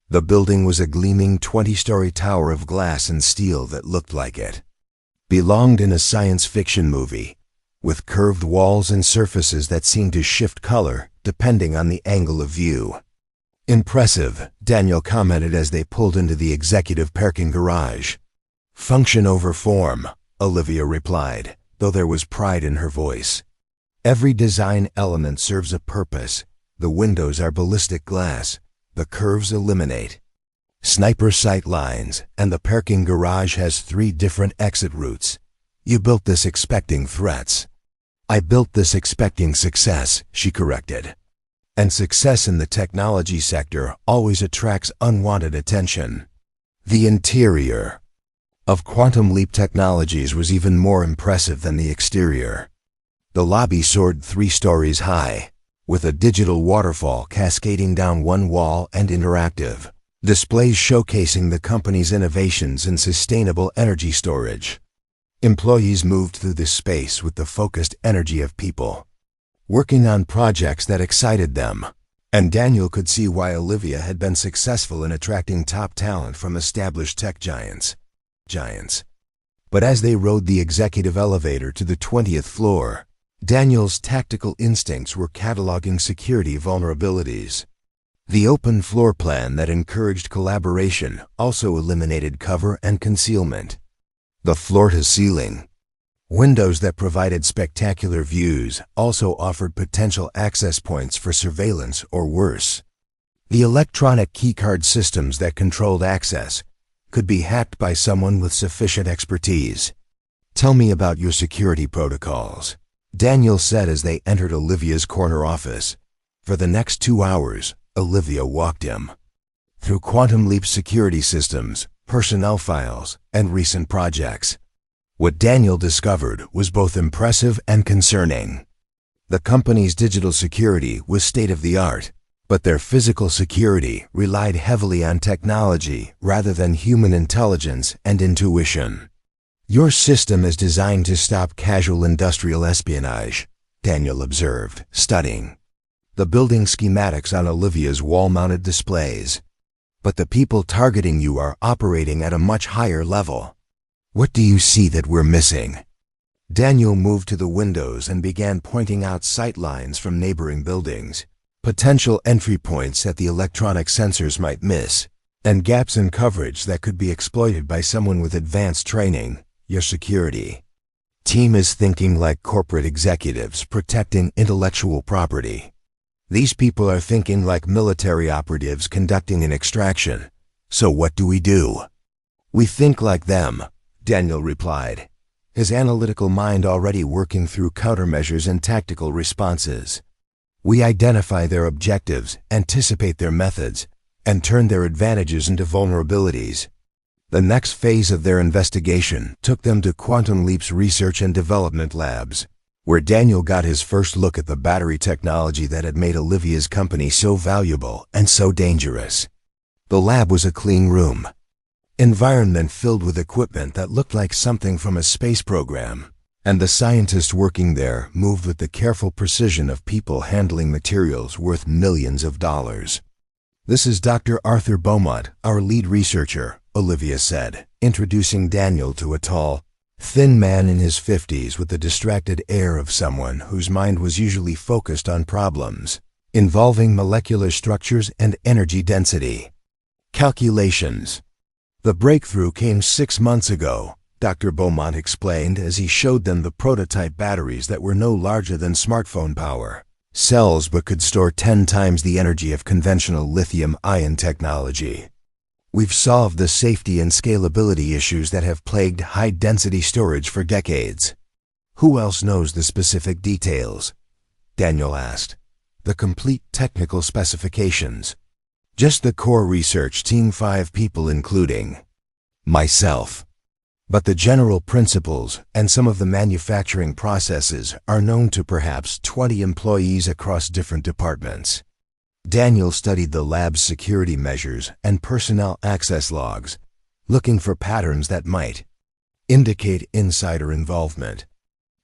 The building was a gleaming 20-story tower of glass and steel that looked like it belonged in a science fiction movie, with curved walls and surfaces that seemed to shift color depending on the angle of view. "Impressive," Daniel commented as they pulled into the executive parking garage. "Function over form," Olivia replied, though there was pride in her voice. "Every design element serves a purpose. The windows are ballistic glass. The curves eliminate sniper sight lines, and the parking garage has 3 different exit routes. You built this expecting threats." "I built this expecting success," she corrected. "And success in the technology sector always attracts unwanted attention." The interior of Quantum Leap Technologies was even more impressive than the exterior. The lobby soared 3 stories high, with a digital waterfall cascading down one wall and interactive displays showcasing the company's innovations in sustainable energy storage. Employees moved through this space with the focused energy of people working on projects that excited them, and Daniel could see why Olivia had been successful in attracting top talent from established tech giants. But as they rode the executive elevator to the 20th floor, Daniel's tactical instincts were cataloging security vulnerabilities. The open floor plan that encouraged collaboration also eliminated cover and concealment. The floor-to-ceiling windows that provided spectacular views also offered potential access points for surveillance or worse. The electronic keycard systems that controlled access could be hacked by someone with sufficient expertise. "Tell me about your security protocols," Daniel said as they entered Olivia's corner office. For the next 2 hours, Olivia walked him through Quantum Leap's security systems, personnel files, and recent projects. What Daniel discovered was both impressive and concerning. The company's digital security was state-of-the-art, but their physical security relied heavily on technology rather than human intelligence and intuition. "Your system is designed to stop casual industrial espionage," Daniel observed, studying the building schematics on Olivia's wall-mounted displays. "But the people targeting you are operating at a much higher level. What do you see that we're missing?" Daniel moved to the windows and began pointing out sight lines from neighboring buildings, potential entry points that the electronic sensors might miss, and gaps in coverage that could be exploited by someone with advanced training. "Your security team is thinking like corporate executives protecting intellectual property. These people are thinking like military operatives conducting an extraction. So what do? We think like them," Daniel replied, his analytical mind already working through countermeasures and tactical responses. "We identify their objectives, anticipate their methods, and turn their advantages into vulnerabilities." The next phase of their investigation took them to Quantum Leap's research and development labs, where Daniel got his first look at the battery technology that had made Olivia's company so valuable and so dangerous. The lab was a clean room environment filled with equipment that looked like something from a space program, and the scientists working there moved with the careful precision of people handling materials worth millions of dollars. "This is Dr. Arthur Beaumont, our lead researcher," Olivia said, introducing Daniel to a tall, thin man in his 50s with the distracted air of someone whose mind was usually focused on problems involving molecular structures and energy density calculations. "The breakthrough came 6 months ago," Dr. Beaumont explained as he showed them the prototype batteries that were no larger than smartphone power cells but could store 10 times the energy of conventional lithium-ion technology. "We've solved the safety and scalability issues that have plagued high-density storage for decades." "Who else knows the specific details?" Daniel asked. "The complete technical specifications." "Just the core research team, 5 people including myself. But the general principles and some of the manufacturing processes are known to perhaps 20 employees across different departments." Daniel studied the lab's security measures and personnel access logs, looking for patterns that might indicate insider involvement.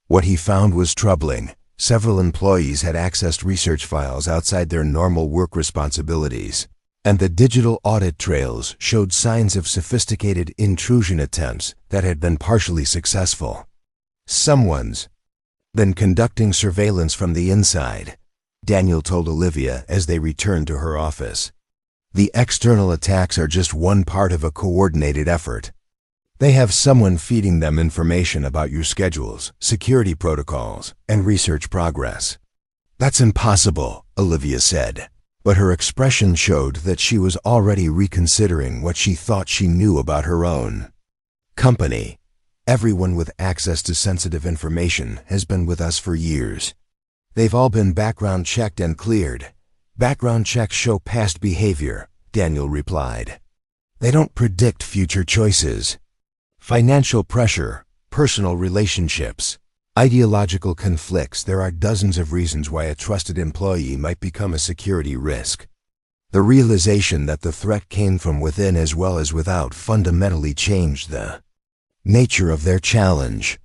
What he found was troubling. Several employees had accessed research files outside their normal work responsibilities, and the digital audit trails showed signs of sophisticated intrusion attempts that had been partially successful. "Someone's been conducting surveillance from the inside," Daniel told Olivia as they returned to her office. "The external attacks are just one part of a coordinated effort. They have someone feeding them information about your schedules, security protocols, and research progress." "That's impossible," Olivia said, but her expression showed that she was already reconsidering what she thought she knew about her own company. "Everyone with access to sensitive information has been with us for years. They've all been background checked and cleared." "Background checks show past behavior," Daniel replied. "They don't predict future choices." "Financial pressure, personal relationships, ideological conflicts. There are dozens of reasons why a trusted employee might become a security risk." The realization that the threat came from within as well as without fundamentally changed the nature of their challenge.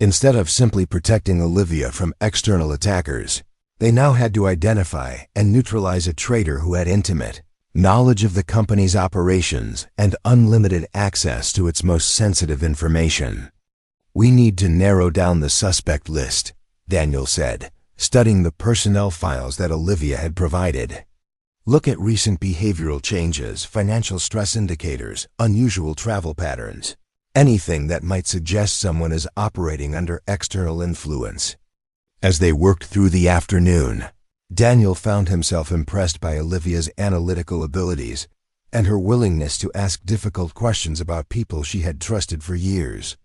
Instead of simply protecting Olivia from external attackers, they now had to identify and neutralize a traitor who had intimate knowledge of the company's operations and unlimited access to its most sensitive information. "We need to narrow down the suspect list," Daniel said, studying the personnel files that Olivia had provided. "Look at recent behavioral changes, financial stress indicators, unusual travel patterns. Anything that might suggest someone is operating under external influence." As they worked through the afternoon, Daniel found himself impressed by Olivia's analytical abilities and her willingness to ask difficult questions about people she had trusted for years.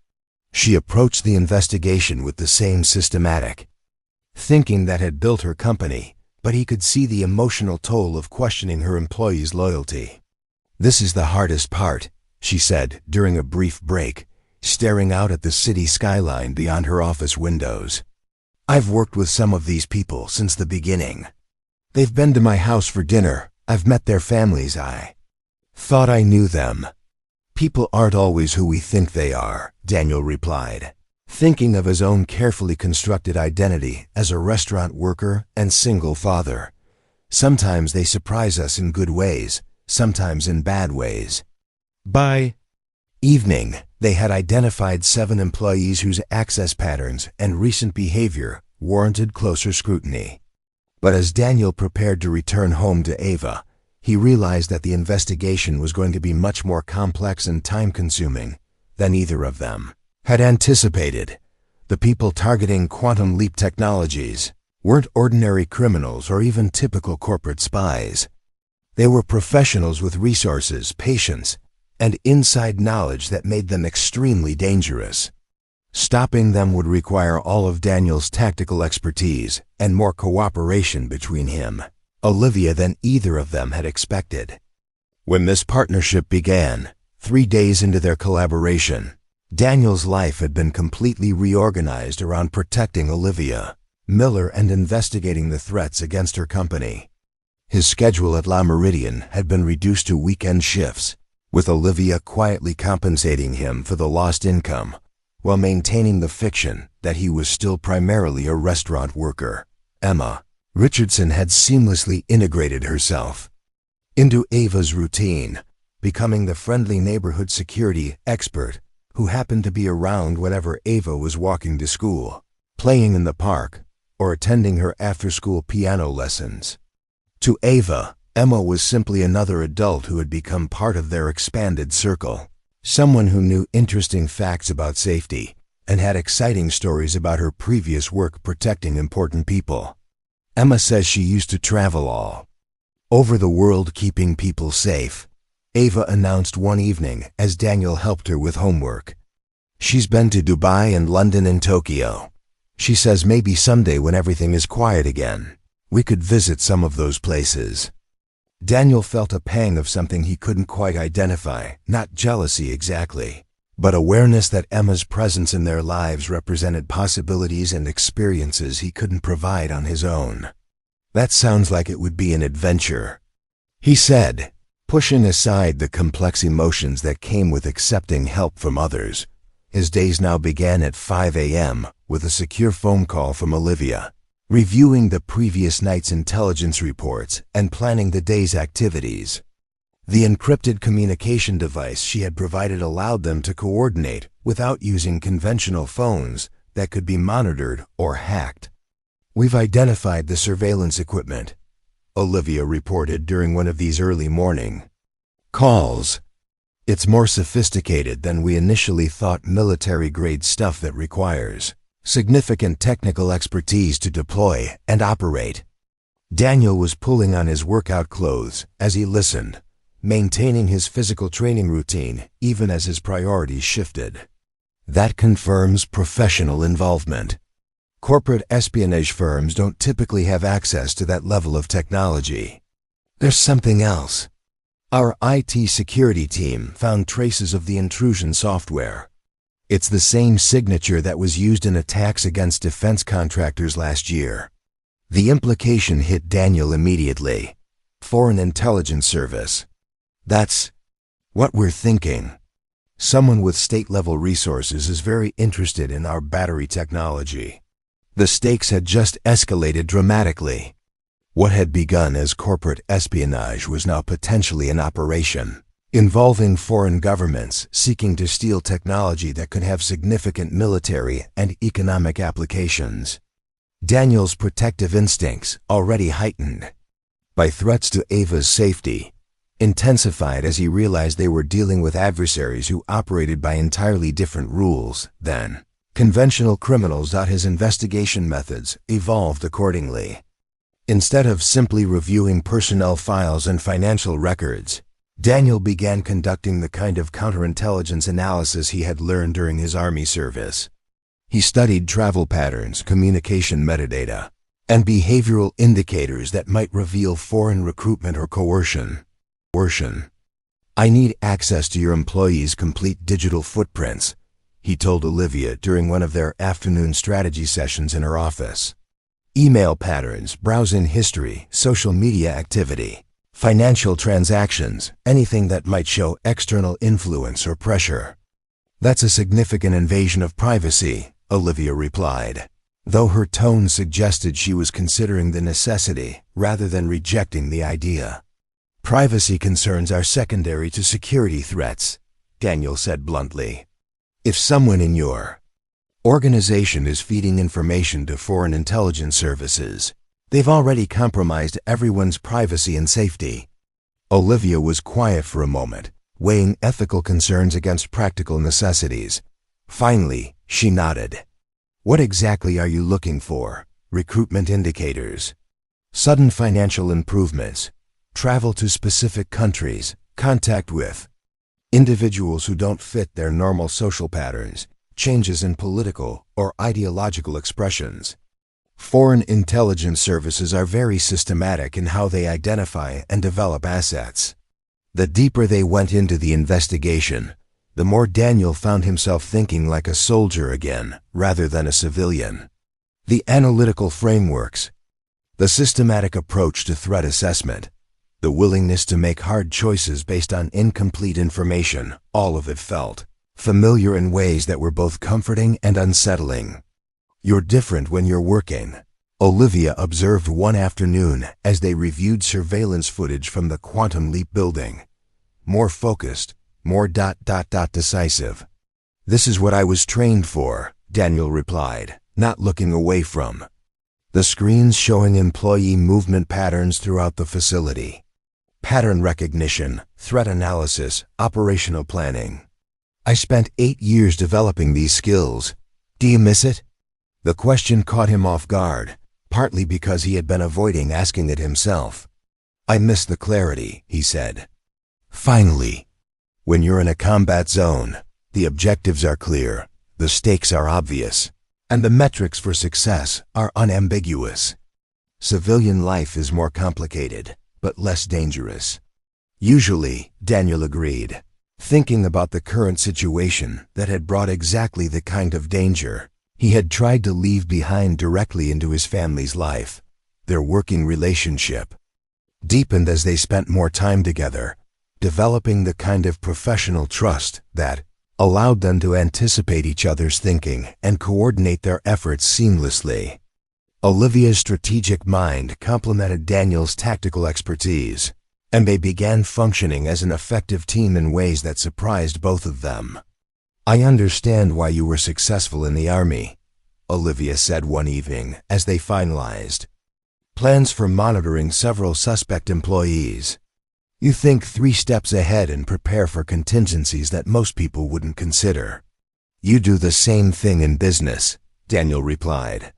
She approached the investigation with the same systematic thinking that had built her company, but he could see the emotional toll of questioning her employees' loyalty. "This is the hardest part," she said during a brief break, staring out at the city skyline beyond her office windows. "I've worked with some of these people since the beginning. They've been to my house for dinner. I've met their families. I thought I knew them." "People aren't always who we think they are," Daniel replied, thinking of his own carefully constructed identity as a restaurant worker and single father. "Sometimes they surprise us in good ways, sometimes in bad ways." By evening, they had identified 7 employees whose access patterns and recent behavior warranted closer scrutiny. But as Daniel prepared to return home to Ava, he realized that the investigation was going to be much more complex and time-consuming than either of them had anticipated. The people targeting Quantum Leap Technologies weren't ordinary criminals or even typical corporate spies. They were professionals with resources, patience, and inside knowledge that made them extremely dangerous. Stopping them would require all of Daniel's tactical expertise and more cooperation between him, Olivia, than either of them had expected. When this partnership began, 3 days into their collaboration, Daniel's life had been completely reorganized around protecting Olivia Miller and investigating the threats against her company. His schedule at La Meridian had been reduced to weekend shifts, with Olivia quietly compensating him for the lost income while maintaining the fiction that he was still primarily a restaurant worker. Emma Richardson had seamlessly integrated herself into Ava's routine, becoming the friendly neighborhood security expert who happened to be around whenever Ava was walking to school, playing in the park, or attending her after-school piano lessons. To Ava, Emma was simply another adult who had become part of their expanded circle, someone who knew interesting facts about safety and had exciting stories about her previous work protecting important people. Emma says she used to travel all over the world keeping people safe, Ava announced one evening as Daniel helped her with homework. She's been to Dubai and London and Tokyo. She says maybe someday when everything is quiet again, we could visit some of those places. Daniel felt a pang of something he couldn't quite identify, not jealousy exactly, but awareness that Emma's presence in their lives represented possibilities and experiences he couldn't provide on his own. That sounds like it would be an adventure, he said, pushing aside the complex emotions that came with accepting help from others. His days now began at 5 a.m. with a secure phone call from Olivia, reviewing the previous night's intelligence reports and planning the day's activities. The encrypted communication device she had provided allowed them to coordinate without using conventional phones that could be monitored or hacked. We've identified the surveillance equipment, Olivia reported during one of these early morning calls. It's more sophisticated than we initially thought, military-grade stuff that requires significant technical expertise to deploy and operate. Daniel was pulling on his workout clothes as he listened, maintaining his physical training routine even as his priorities shifted. That confirms professional involvement. Corporate espionage firms don't typically have access to that level of technology. There's something else. Our IT security team found traces of the intrusion software. It's the same signature that was used in attacks against defense contractors last year. The implication hit Daniel immediately. Foreign intelligence service. That's what we're thinking. Someone with state-level resources is very interested in our battery technology. The stakes had just escalated dramatically. What had begun as corporate espionage was now potentially an operation involving foreign governments seeking to steal technology that could have significant military and economic applications. Daniel's protective instincts, already heightened by threats to Ava's safety, intensified as he realized they were dealing with adversaries who operated by entirely different rules than conventional criminals. His investigation methods evolved accordingly. Instead of simply reviewing personnel files and financial records, Daniel began conducting the kind of counterintelligence analysis he had learned during his Army service. He studied travel patterns, communication metadata, and behavioral indicators that might reveal foreign recruitment or coercion. I need access to your employees' complete digital footprints, he told Olivia during one of their afternoon strategy sessions in her office. Email patterns, browsing history, social media activity, financial transactions, anything that might show external influence or pressure. That's a significant invasion of privacy, Olivia replied, though her tone suggested she was considering the necessity rather than rejecting the idea. Privacy concerns are secondary to security threats, Daniel said bluntly. If someone in your organization is feeding information to foreign intelligence services, they've already compromised everyone's privacy and safety. Olivia was quiet for a moment, weighing ethical concerns against practical necessities. Finally, she nodded. What exactly are you looking for? Recruitment indicators, sudden financial improvements, travel to specific countries, contact with individuals who don't fit their normal social patterns, changes in political or ideological expressions. Foreign intelligence services are very systematic in how they identify and develop assets. The deeper they went into the investigation, the more Daniel found himself thinking like a soldier again, rather than a civilian. The analytical frameworks, the systematic approach to threat assessment, the willingness to make hard choices based on incomplete information, all of it felt familiar in ways that were both comforting and unsettling. You're different when you're working, Olivia observed one afternoon as they reviewed surveillance footage from the Quantum Leap building. More focused, more decisive. "This is what I was trained for," Daniel replied, not looking away from the screens showing employee movement patterns throughout the facility. Pattern recognition, threat analysis, operational planning. "I spent 8 years developing these skills. Do you miss it?" The question caught him off guard, partly because he had been avoiding asking it himself. "I miss the clarity," he said. "Finally. When you're in a combat zone, the objectives are clear, the stakes are obvious, and the metrics for success are unambiguous. Civilian life is more complicated, but less dangerous." "Usually," Daniel agreed, thinking about the current situation that had brought exactly the kind of danger he had tried to leave behind directly into his family's life. Their working relationship deepened as they spent more time together, developing the kind of professional trust that allowed them to anticipate each other's thinking and coordinate their efforts seamlessly. Olivia's strategic mind complemented Daniel's tactical expertise, and they began functioning as an effective team in ways that surprised both of them. "I understand why you were successful in the Army," Olivia said one evening as they finalized plans for monitoring several suspect employees. "You think 3 steps ahead and prepare for contingencies that most people wouldn't consider." "You do the same thing in business," Daniel replied.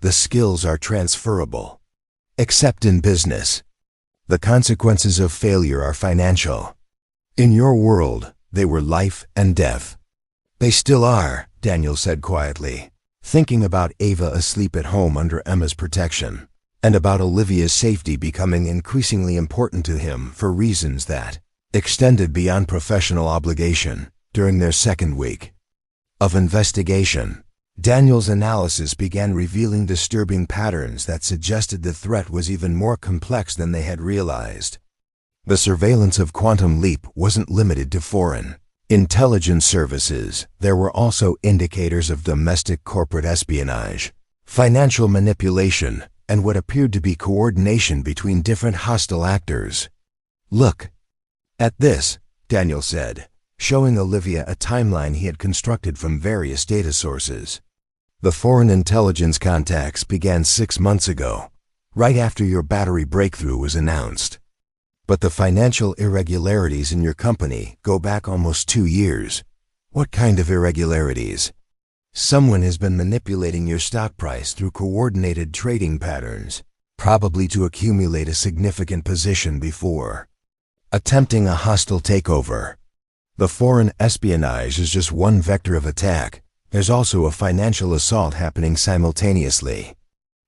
"The skills are transferable. Except in business. The consequences of failure are financial. In your world, they were life and death." "They still are," Daniel said quietly, thinking about Ava asleep at home under Emma's protection, and about Olivia's safety becoming increasingly important to him for reasons that extended beyond professional obligation. During their second week of investigation, Daniel's analysis began revealing disturbing patterns that suggested the threat was even more complex than they had realized. The surveillance of Quantum Leap wasn't limited to foreign intelligence services. There were also indicators of domestic corporate espionage, financial manipulation, and what appeared to be coordination between different hostile actors. "Look at this," Daniel said, showing Olivia a timeline he had constructed from various data sources. "The foreign intelligence contacts began 6 months ago, right after your battery breakthrough was announced. But the financial irregularities in your company go back almost 2 years. What kind of irregularities?" "Someone has been manipulating your stock price through coordinated trading patterns, probably to accumulate a significant position before attempting a hostile takeover. The foreign espionage is just one vector of attack. There's also a financial assault happening simultaneously."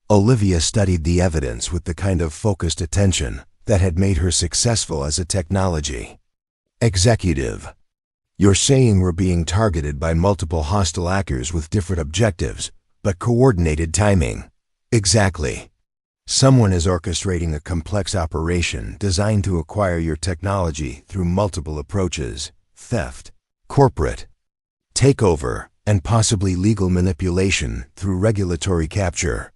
Olivia studied the evidence with the kind of focused attention that had made her successful as a technology executive. "You're saying we're being targeted by multiple hostile actors with different objectives, but coordinated timing." "Exactly. Someone is orchestrating a complex operation designed to acquire your technology through multiple approaches: theft, corporate takeover, and possibly legal manipulation through regulatory capture."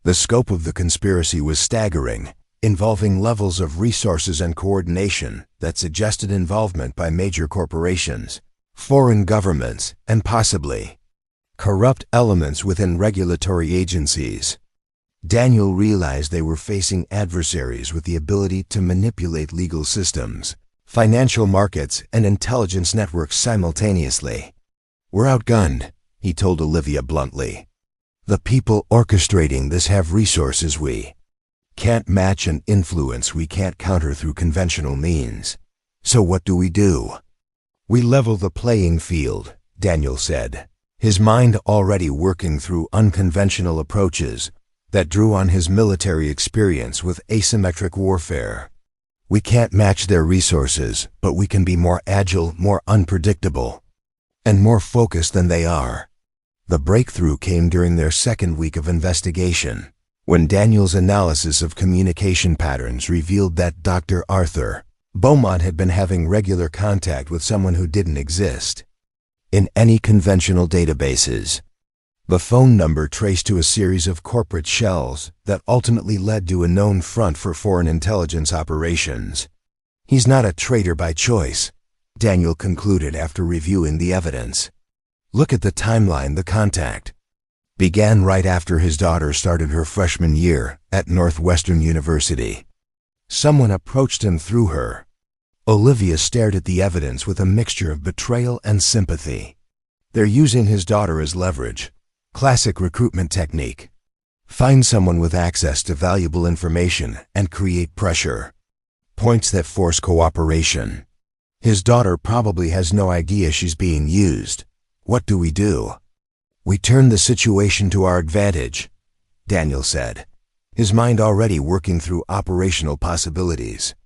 The scope of the conspiracy was staggering, involving levels of resources and coordination that suggested involvement by major corporations, foreign governments, and possibly corrupt elements within regulatory agencies. Daniel realized they were facing adversaries with the ability to manipulate legal systems, financial markets, and intelligence networks simultaneously. "We're outgunned," he told Olivia bluntly. "The people orchestrating this have resources we can't match and influence we can't counter through conventional means. So what do? We level the playing field," Daniel said, his mind already working through unconventional approaches that drew on his military experience with asymmetric warfare. "We can't match their resources, but we can be more agile, more unpredictable, and more focused than they are." The breakthrough came during their second week of investigation, when Daniel's analysis of communication patterns revealed that Dr. Arthur Beaumont had been having regular contact with someone who didn't exist in any conventional databases. The phone number traced to a series of corporate shells that ultimately led to a known front for foreign intelligence operations. He's not a traitor by choice, Daniel concluded after reviewing the evidence. Look at the timeline. The contact began right after his daughter started her freshman year at Northwestern University. Someone approached him through her. Olivia stared at the evidence with a mixture of betrayal and sympathy. They're using his daughter as leverage. Classic recruitment technique. Find someone with access to valuable information and create pressure. Points that force cooperation. His daughter probably has no idea she's being used. What do? We turn the situation to our advantage, Daniel said, his mind already working through operational possibilities.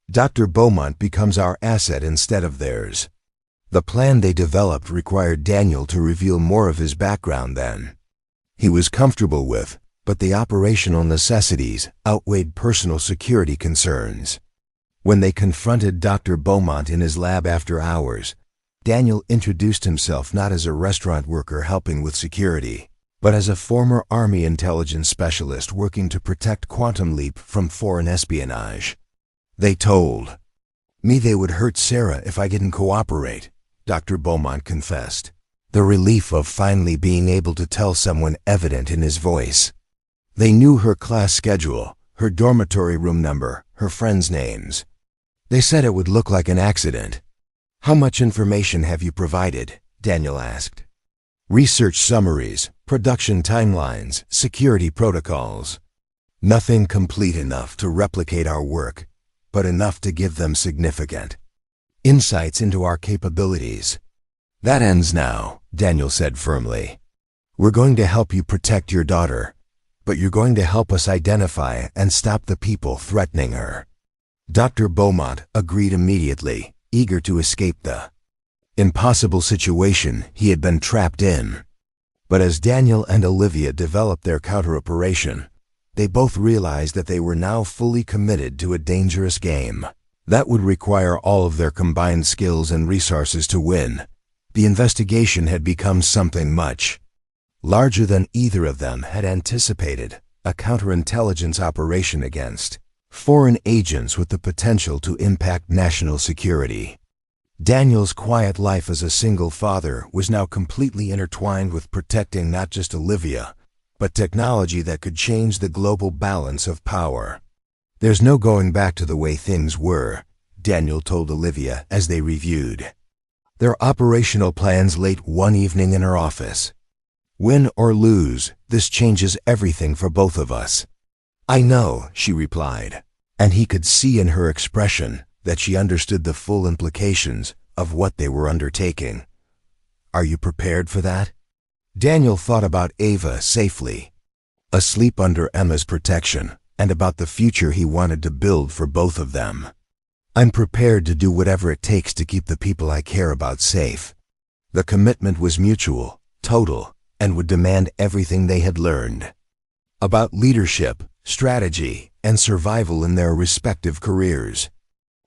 Dr. Beaumont becomes our asset instead of theirs. The plan they developed required Daniel to reveal more of his background than he was comfortable with, but the operational necessities outweighed personal security concerns. When they confronted Dr. Beaumont in his lab after hours, Daniel introduced himself not as a restaurant worker helping with security, but as a former Army intelligence specialist working to protect Quantum Leap from foreign espionage. They told me they would hurt Sarah if I didn't cooperate, Dr. Beaumont confessed, the relief of finally being able to tell someone evident in his voice. They knew her class schedule, her dormitory room number, her friends' names. They said it would look like an accident. How much information have you provided? Daniel asked. Research summaries, production timelines, security protocols. Nothing complete enough to replicate our work, but enough to give them significant insights into our capabilities. That ends now, Daniel said firmly. We're going to help you protect your daughter, but you're going to help us identify and stop the people threatening her. Dr. Beaumont agreed immediately, eager to escape the impossible situation he had been trapped in. But as Daniel and Olivia developed their counter-operation, they both realized that they were now fully committed to a dangerous game that would require all of their combined skills and resources to win. The investigation had become something much larger than either of them had anticipated, a counterintelligence operation against foreign agents with the potential to impact national security. Daniel's quiet life as a single father was now completely intertwined with protecting not just Olivia, but technology that could change the global balance of power. There's no going back to the way things were, Daniel told Olivia as they reviewed their operational plans late one evening in her office. Win or lose, this changes everything for both of us. I know, she replied, and he could see in her expression that she understood the full implications of what they were undertaking. Are you prepared for that? Daniel thought about Ava safely, asleep under Emma's protection, and about the future he wanted to build for both of them. I'm prepared to do whatever it takes to keep the people I care about safe. The commitment was mutual, total, and would demand everything they had learned about leadership, strategy, and survival in their respective careers.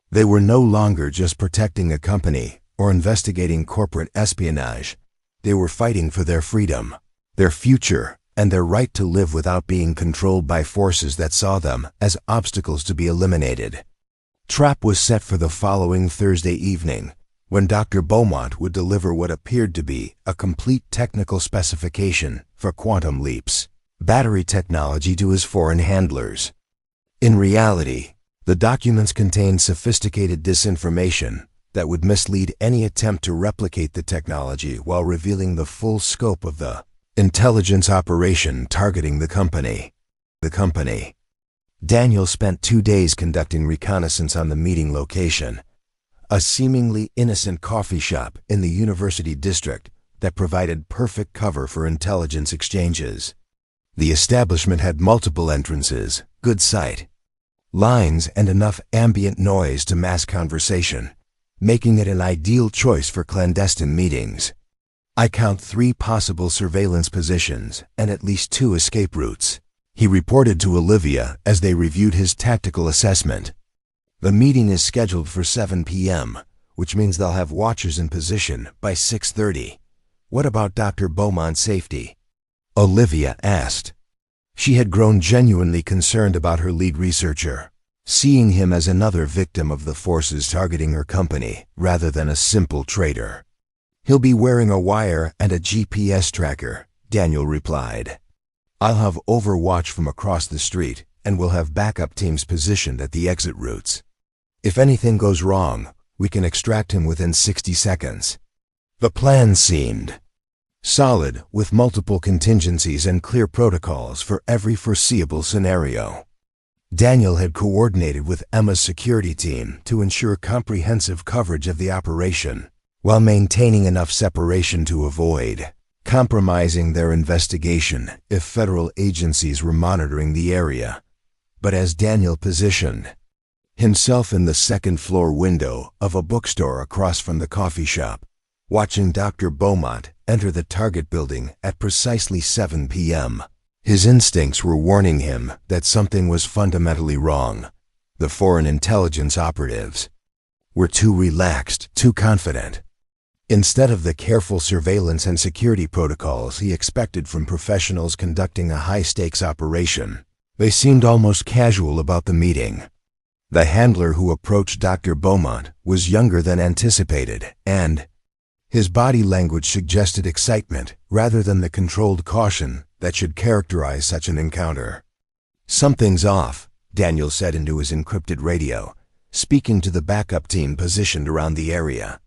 They were no longer just protecting a company or investigating corporate espionage. They were fighting for their freedom, their future, and their right to live without being controlled by forces that saw them as obstacles to be eliminated. Trap was set for the following Thursday evening, when Dr. Beaumont would deliver what appeared to be a complete technical specification for Quantum Leap's battery technology to his foreign handlers. In reality, the documents contained sophisticated disinformation that would mislead any attempt to replicate the technology while revealing the full scope of the intelligence operation targeting the company. Daniel spent 2 days conducting reconnaissance on the meeting location, a seemingly innocent coffee shop in the university district that provided perfect cover for intelligence exchanges. The establishment had multiple entrances, good sight lines, and enough ambient noise to mask conversation, making it an ideal choice for clandestine meetings. I count 3 possible surveillance positions and at least 2 escape routes, he reported to Olivia as they reviewed his tactical assessment. The meeting is scheduled for 7 p.m., which means they'll have watchers in position by 6:30. What about Dr. Beaumont's safety? Olivia asked. She had grown genuinely concerned about her lead researcher, seeing him as another victim of the forces targeting her company rather than a simple traitor. "He'll be wearing a wire and a GPS tracker," Daniel replied. "I'll have overwatch from across the street, and we'll have backup teams positioned at the exit routes. If anything goes wrong, we can extract him within 60 seconds. The plan seemed solid, with multiple contingencies and clear protocols for every foreseeable scenario. Daniel had coordinated with Emma's security team to ensure comprehensive coverage of the operation, while maintaining enough separation to avoid compromising their investigation if federal agencies were monitoring the area. But as Daniel positioned himself in the second-floor window of a bookstore across from the coffee shop, watching Dr. Beaumont enter the target building at precisely 7 p.m., his instincts were warning him that something was fundamentally wrong. The foreign intelligence operatives were too relaxed, too confident. Instead of the careful surveillance and security protocols he expected from professionals conducting a high-stakes operation, they seemed almost casual about the meeting. The handler who approached Dr. Beaumont was younger than anticipated, and his body language suggested excitement rather than the controlled caution that should characterize such an encounter. "Something's off," Daniel said into his encrypted radio, speaking to the backup team positioned around the area.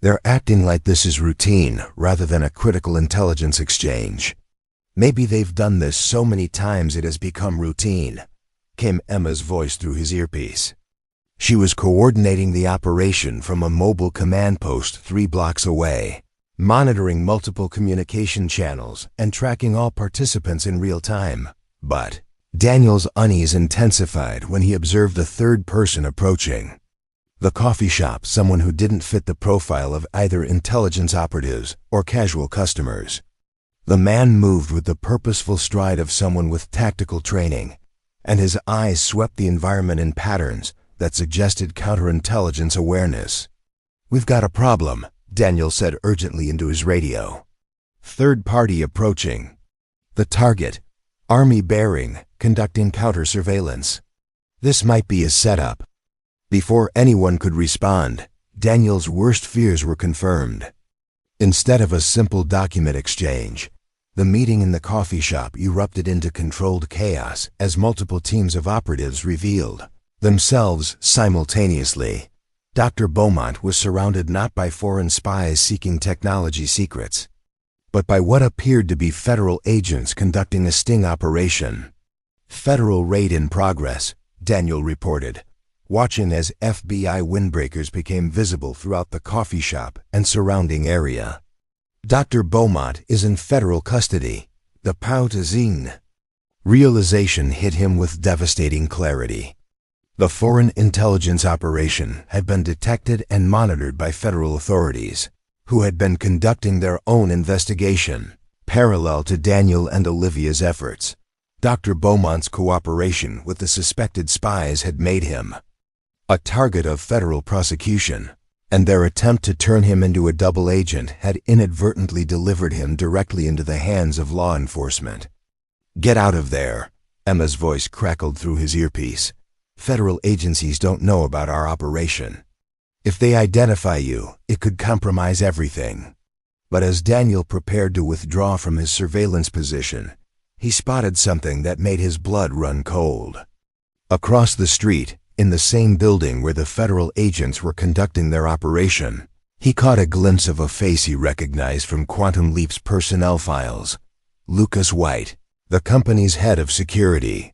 "They're acting like this is routine rather than a critical intelligence exchange. Maybe they've done this so many times it has become routine," came Emma's voice through his earpiece. She was coordinating the operation from a mobile command post 3 blocks away, monitoring multiple communication channels and tracking all participants in real time. But Daniel's unease intensified when he observed a third person approaching the coffee shop, someone who didn't fit the profile of either intelligence operatives or casual customers. The man moved with the purposeful stride of someone with tactical training, and his eyes swept the environment in patterns that suggested counterintelligence awareness. "We've got a problem," Daniel said urgently into his radio. "Third party approaching. The target, army bearing, conducting counter-surveillance. This might be a setup." Before anyone could respond, Daniel's worst fears were confirmed. Instead of a simple document exchange, the meeting in the coffee shop erupted into controlled chaos as multiple teams of operatives revealed themselves simultaneously. Dr. Beaumont was surrounded not by foreign spies seeking technology secrets, but by what appeared to be federal agents conducting a sting operation. "Federal raid in progress," Daniel reported, watching as FBI windbreakers became visible throughout the coffee shop and surrounding area. "Dr. Beaumont is in federal custody. The pout is in." Realization hit him with devastating clarity. The foreign intelligence operation had been detected and monitored by federal authorities, who had been conducting their own investigation, parallel to Daniel and Olivia's efforts. Dr. Beaumont's cooperation with the suspected spies had made him a target of federal prosecution, and their attempt to turn him into a double agent had inadvertently delivered him directly into the hands of law enforcement. "Get out of there," Emma's voice crackled through his earpiece. "Federal agencies don't know about our operation. If they identify you, it could compromise everything." But as Daniel prepared to withdraw from his surveillance position, he spotted something that made his blood run cold. Across the street, in the same building where the federal agents were conducting their operation, he caught a glimpse of a face he recognized from Quantum Leap's personnel files. Lucas White, the company's head of security,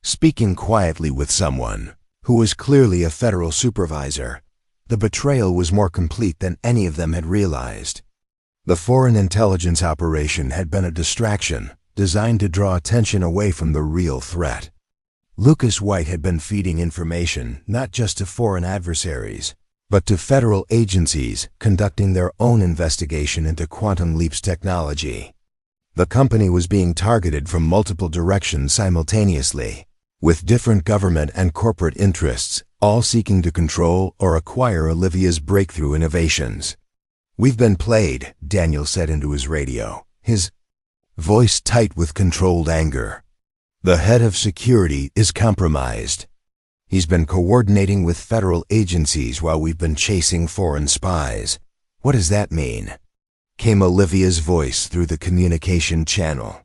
speaking quietly with someone who was clearly a federal supervisor. The betrayal was more complete than any of them had realized. The foreign intelligence operation had been a distraction designed to draw attention away from the real threat. Lucas White had been feeding information not just to foreign adversaries, but to federal agencies conducting their own investigation into Quantum Leap's technology. The company was being targeted from multiple directions simultaneously, with different government and corporate interests, all seeking to control or acquire Olivia's breakthrough innovations. "We've been played," Daniel said into his radio, his voice tight with controlled anger. The head of security is compromised. He's been coordinating with federal agencies while we've been chasing foreign spies. What does that mean? Came Olivia's voice through the communication channel.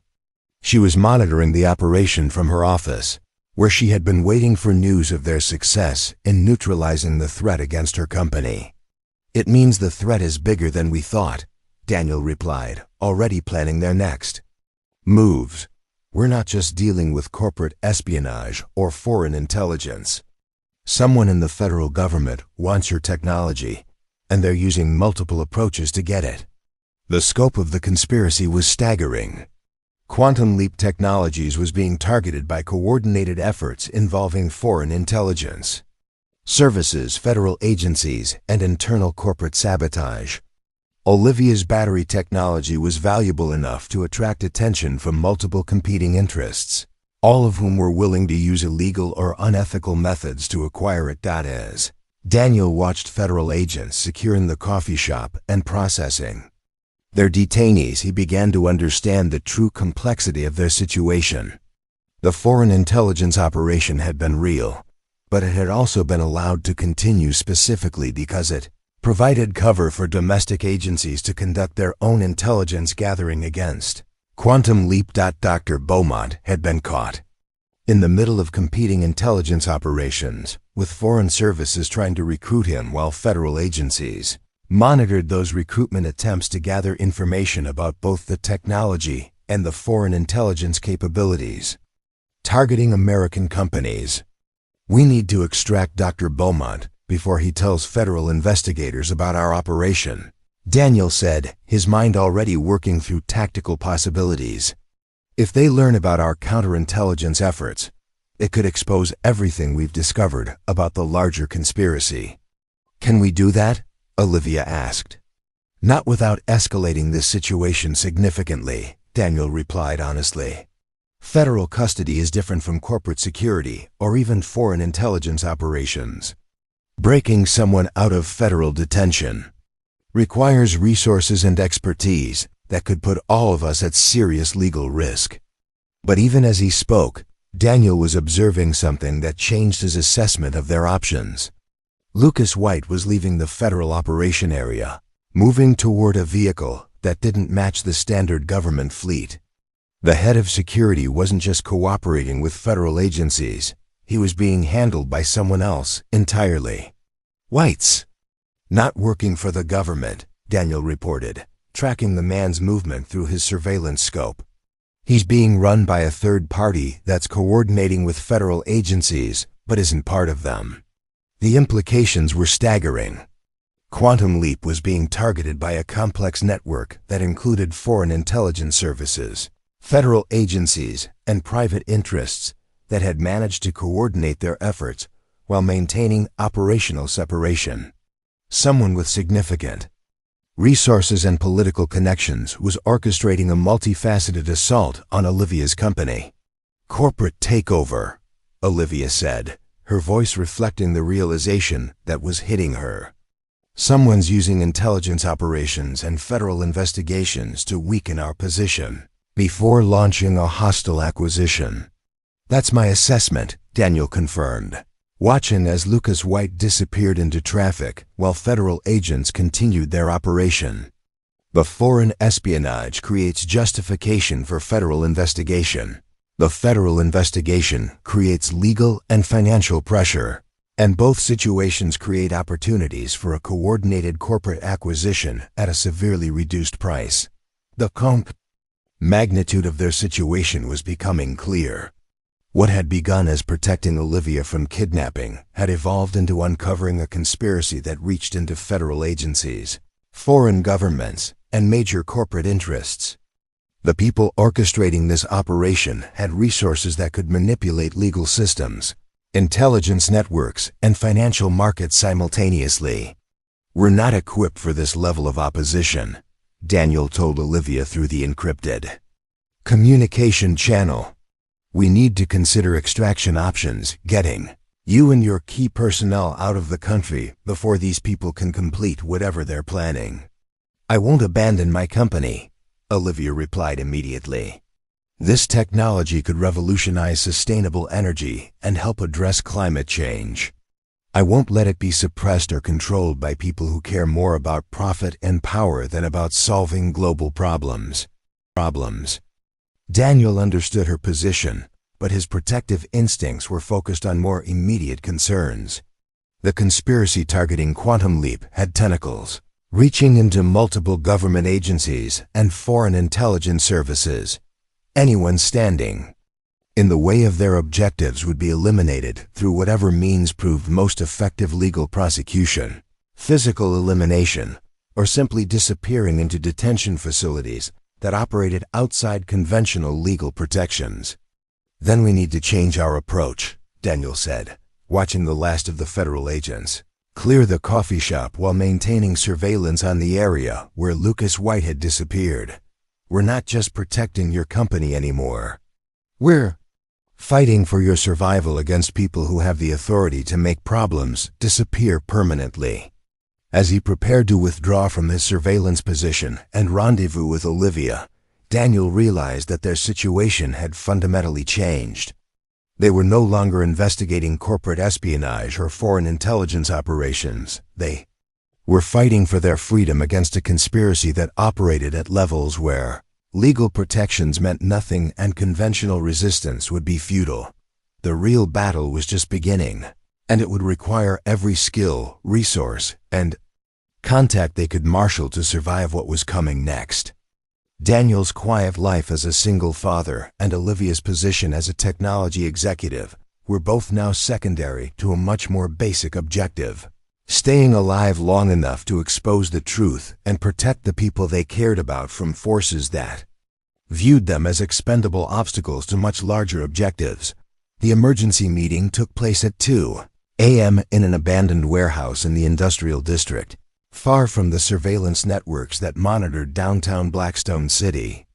She was monitoring the operation from her office, where she had been waiting for news of their success in neutralizing the threat against her company. It means the threat is bigger than we thought, Daniel replied, already planning their next moves. We're not just dealing with corporate espionage or foreign intelligence. Someone in the federal government wants your technology, and they're using multiple approaches to get it. The scope of the conspiracy was staggering. Quantum Leap Technologies was being targeted by coordinated efforts involving foreign intelligence, services, federal agencies, and internal corporate sabotage. Olivia's battery technology was valuable enough to attract attention from multiple competing interests, all of whom were willing to use illegal or unethical methods to acquire it. As Daniel watched federal agents securing the coffee shop and processing their detainees, he began to understand the true complexity of their situation. The foreign intelligence operation had been real, but it had also been allowed to continue specifically because it provided cover for domestic agencies to conduct their own intelligence gathering against Quantum Leap. Dr. Beaumont had been caught in the middle of competing intelligence operations, with foreign services trying to recruit him while federal agencies monitored those recruitment attempts to gather information about both the technology and the foreign intelligence capabilities. Targeting American companies. We need to extract Dr. Beaumont before he tells federal investigators about our operation, Daniel said, his mind already working through tactical possibilities. If they learn about our counterintelligence efforts, it could expose everything we've discovered about the larger conspiracy. Can we do that? Olivia asked. Not without escalating this situation significantly, Daniel replied honestly. Federal custody is different from corporate security or even foreign intelligence operations. Breaking someone out of federal detention requires resources and expertise that could put all of us at serious legal risk. But even as he spoke, Daniel was observing something that changed his assessment of their options. Lucas White was leaving the federal operation area, moving toward a vehicle that didn't match the standard government fleet. The head of security wasn't just cooperating with federal agencies, he was being handled by someone else entirely. White's not working for the government, Daniel reported, tracking the man's movement through his surveillance scope. He's being run by a third party that's coordinating with federal agencies but isn't part of them. The implications were staggering. Quantum Leap was being targeted by a complex network that included foreign intelligence services, federal agencies, and private interests that had managed to coordinate their efforts while maintaining operational separation. Someone with significant resources and political connections was orchestrating a multifaceted assault on Olivia's company. Corporate takeover, Olivia said, her voice reflecting the realization that was hitting her. Someone's using intelligence operations and federal investigations to weaken our position before launching a hostile acquisition. That's my assessment, Daniel confirmed, watching as Lucas White disappeared into traffic while federal agents continued their operation. The foreign espionage creates justification for federal investigation. The federal investigation creates legal and financial pressure, and both situations create opportunities for a coordinated corporate acquisition at a severely reduced price. The magnitude of their situation was becoming clear. What had begun as protecting Olivia from kidnapping had evolved into uncovering a conspiracy that reached into federal agencies, foreign governments, and major corporate interests. The people orchestrating this operation had resources that could manipulate legal systems, intelligence networks, and financial markets simultaneously. We're not equipped for this level of opposition, Daniel told Olivia through the encrypted communication channel. We need to consider extraction options, getting you and your key personnel out of the country before these people can complete whatever they're planning. I won't abandon my company, Olivia replied immediately. This technology could revolutionize sustainable energy and help address climate change. I won't let it be suppressed or controlled by people who care more about profit and power than about solving global problems. Daniel understood her position, but his protective instincts were focused on more immediate concerns. The conspiracy targeting Quantum Leap had tentacles, reaching into multiple government agencies and foreign intelligence services. Anyone standing in the way of their objectives would be eliminated through whatever means proved most effective: legal prosecution, physical elimination, or simply disappearing into detention facilities that operated outside conventional legal protections. Then we need to change our approach, Daniel said, watching the last of the federal agents clear the coffee shop while maintaining surveillance on the area where Lucas White had disappeared. We're not just protecting your company anymore. We're fighting for your survival against people who have the authority to make problems disappear permanently. As he prepared to withdraw from his surveillance position and rendezvous with Olivia, Daniel realized that their situation had fundamentally changed. They were no longer investigating corporate espionage or foreign intelligence operations. They were fighting for their freedom against a conspiracy that operated at levels where legal protections meant nothing and conventional resistance would be futile. The real battle was just beginning, and it would require every skill, resource, and contact they could marshal to survive what was coming next. Daniel's quiet life as a single father and Olivia's position as a technology executive were both now secondary to a much more basic objective: staying alive long enough to expose the truth and protect the people they cared about from forces that viewed them as expendable obstacles to much larger objectives. The emergency meeting took place at 2 a.m. in an abandoned warehouse in the industrial district, far from the surveillance networks that monitored downtown Blackstone City.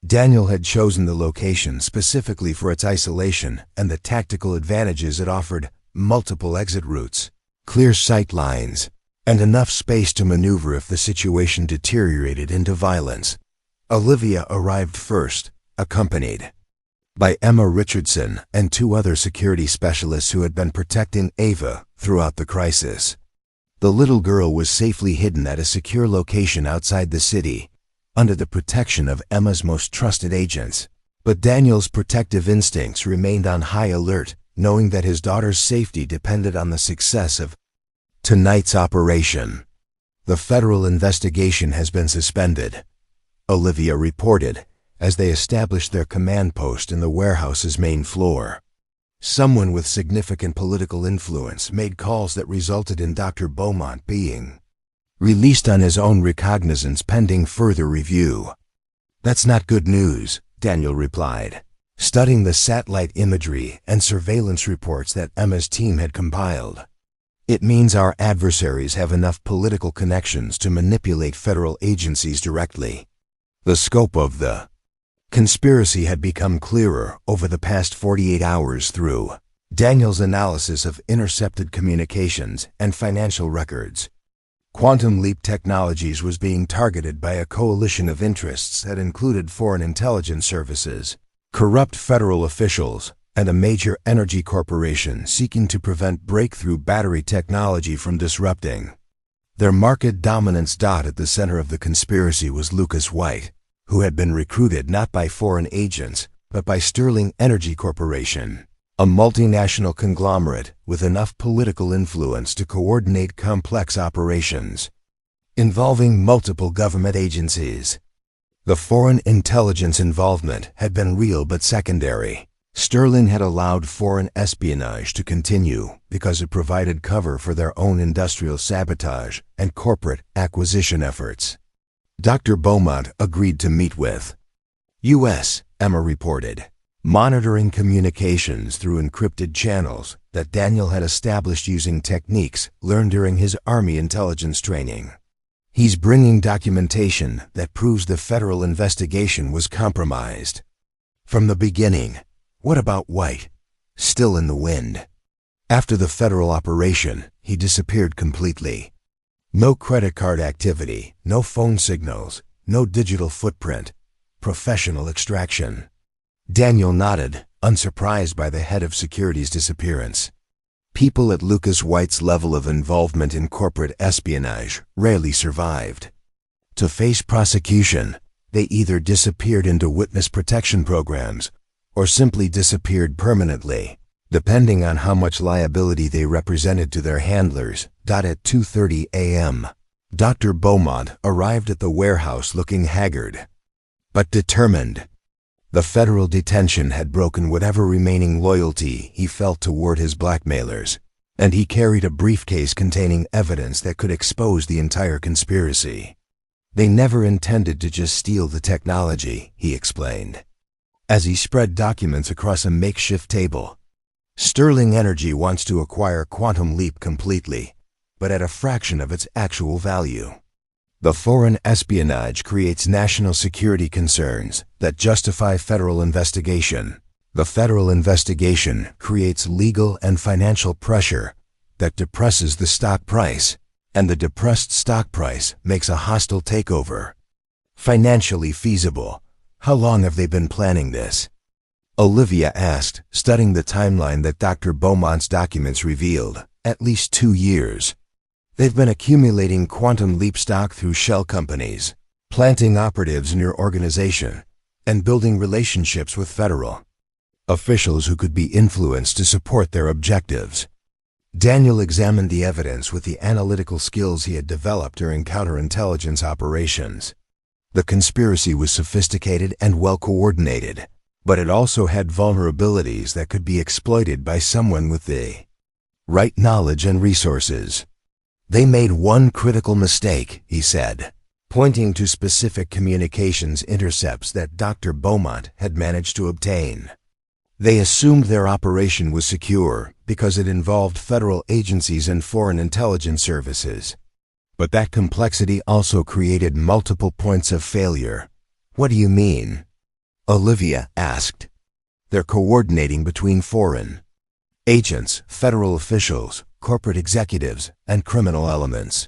Daniel had chosen the location specifically for its isolation and the tactical advantages it offered: multiple exit routes, clear sight lines, and enough space to maneuver if the situation deteriorated into violence. Olivia arrived first, accompanied by Emma Richardson and 2 other security specialists who had been protecting Ava throughout the crisis. The little girl was safely hidden at a secure location outside the city, under the protection of Emma's most trusted agents. But Daniel's protective instincts remained on high alert, knowing that his daughter's safety depended on the success of tonight's operation. The federal investigation has been suspended, Olivia reported, as they established their command post in the warehouse's main floor. Someone with significant political influence made calls that resulted in Dr. Beaumont being released on his own recognizance pending further review. That's not good news, Daniel replied, studying the satellite imagery and surveillance reports that Emma's team had compiled. It means our adversaries have enough political connections to manipulate federal agencies directly. The scope of the conspiracy had become clearer over the past 48 hours through Daniel's analysis of intercepted communications and financial records. Quantum Leap Technologies was being targeted by a coalition of interests that included foreign intelligence services, corrupt federal officials, and a major energy corporation seeking to prevent breakthrough battery technology from disrupting. Their market dominance dot at the center of the conspiracy was Lucas White, who had been recruited not by foreign agents, but by Sterling Energy Corporation, a multinational conglomerate with enough political influence to coordinate complex operations involving multiple government agencies. The foreign intelligence involvement had been real but secondary. Sterling had allowed foreign espionage to continue because it provided cover for their own industrial sabotage and corporate acquisition efforts. Dr. Beaumont agreed to meet with U.S., Emma reported, monitoring communications through encrypted channels that Daniel had established using techniques learned during his Army intelligence training. He's bringing documentation that proves the federal investigation was compromised from the beginning. What about White? Still in the wind. After the federal operation, he disappeared completely. No credit card activity, no phone signals, no digital footprint, professional extraction. Daniel nodded, unsurprised by the head of security's disappearance. People at Lucas White's level of involvement in corporate espionage rarely survived. To face prosecution, they either disappeared into witness protection programs or simply disappeared permanently, depending on how much liability they represented to their handlers. At 2:30 a.m., Dr. Beaumont arrived at the warehouse looking haggard, but determined. The federal detention had broken whatever remaining loyalty he felt toward his blackmailers, and he carried a briefcase containing evidence that could expose the entire conspiracy. They never intended to just steal the technology, he explained, as he spread documents across a makeshift table. Sterling Energy wants to acquire Quantum Leap completely, but at a fraction of its actual value. The foreign espionage creates national security concerns that justify federal investigation. The federal investigation creates legal and financial pressure that depresses the stock price, and the depressed stock price makes a hostile takeover. Financially feasible. How long have they been planning this? Olivia asked, studying the timeline that Dr. Beaumont's documents revealed. At least 2 years. They've been accumulating Quantum Leap stock through shell companies, planting operatives in your organization, and building relationships with federal officials who could be influenced to support their objectives. Daniel examined the evidence with the analytical skills he had developed during counterintelligence operations. The conspiracy was sophisticated and well coordinated, but it also had vulnerabilities that could be exploited by someone with the right knowledge and resources. They made one critical mistake, he said, pointing to specific communications intercepts that Dr. Beaumont had managed to obtain. They assumed their operation was secure because it involved federal agencies and foreign intelligence services. But that complexity also created multiple points of failure. What do you mean? Olivia asked. They're coordinating between foreign agents, federal officials, corporate executives, and criminal elements.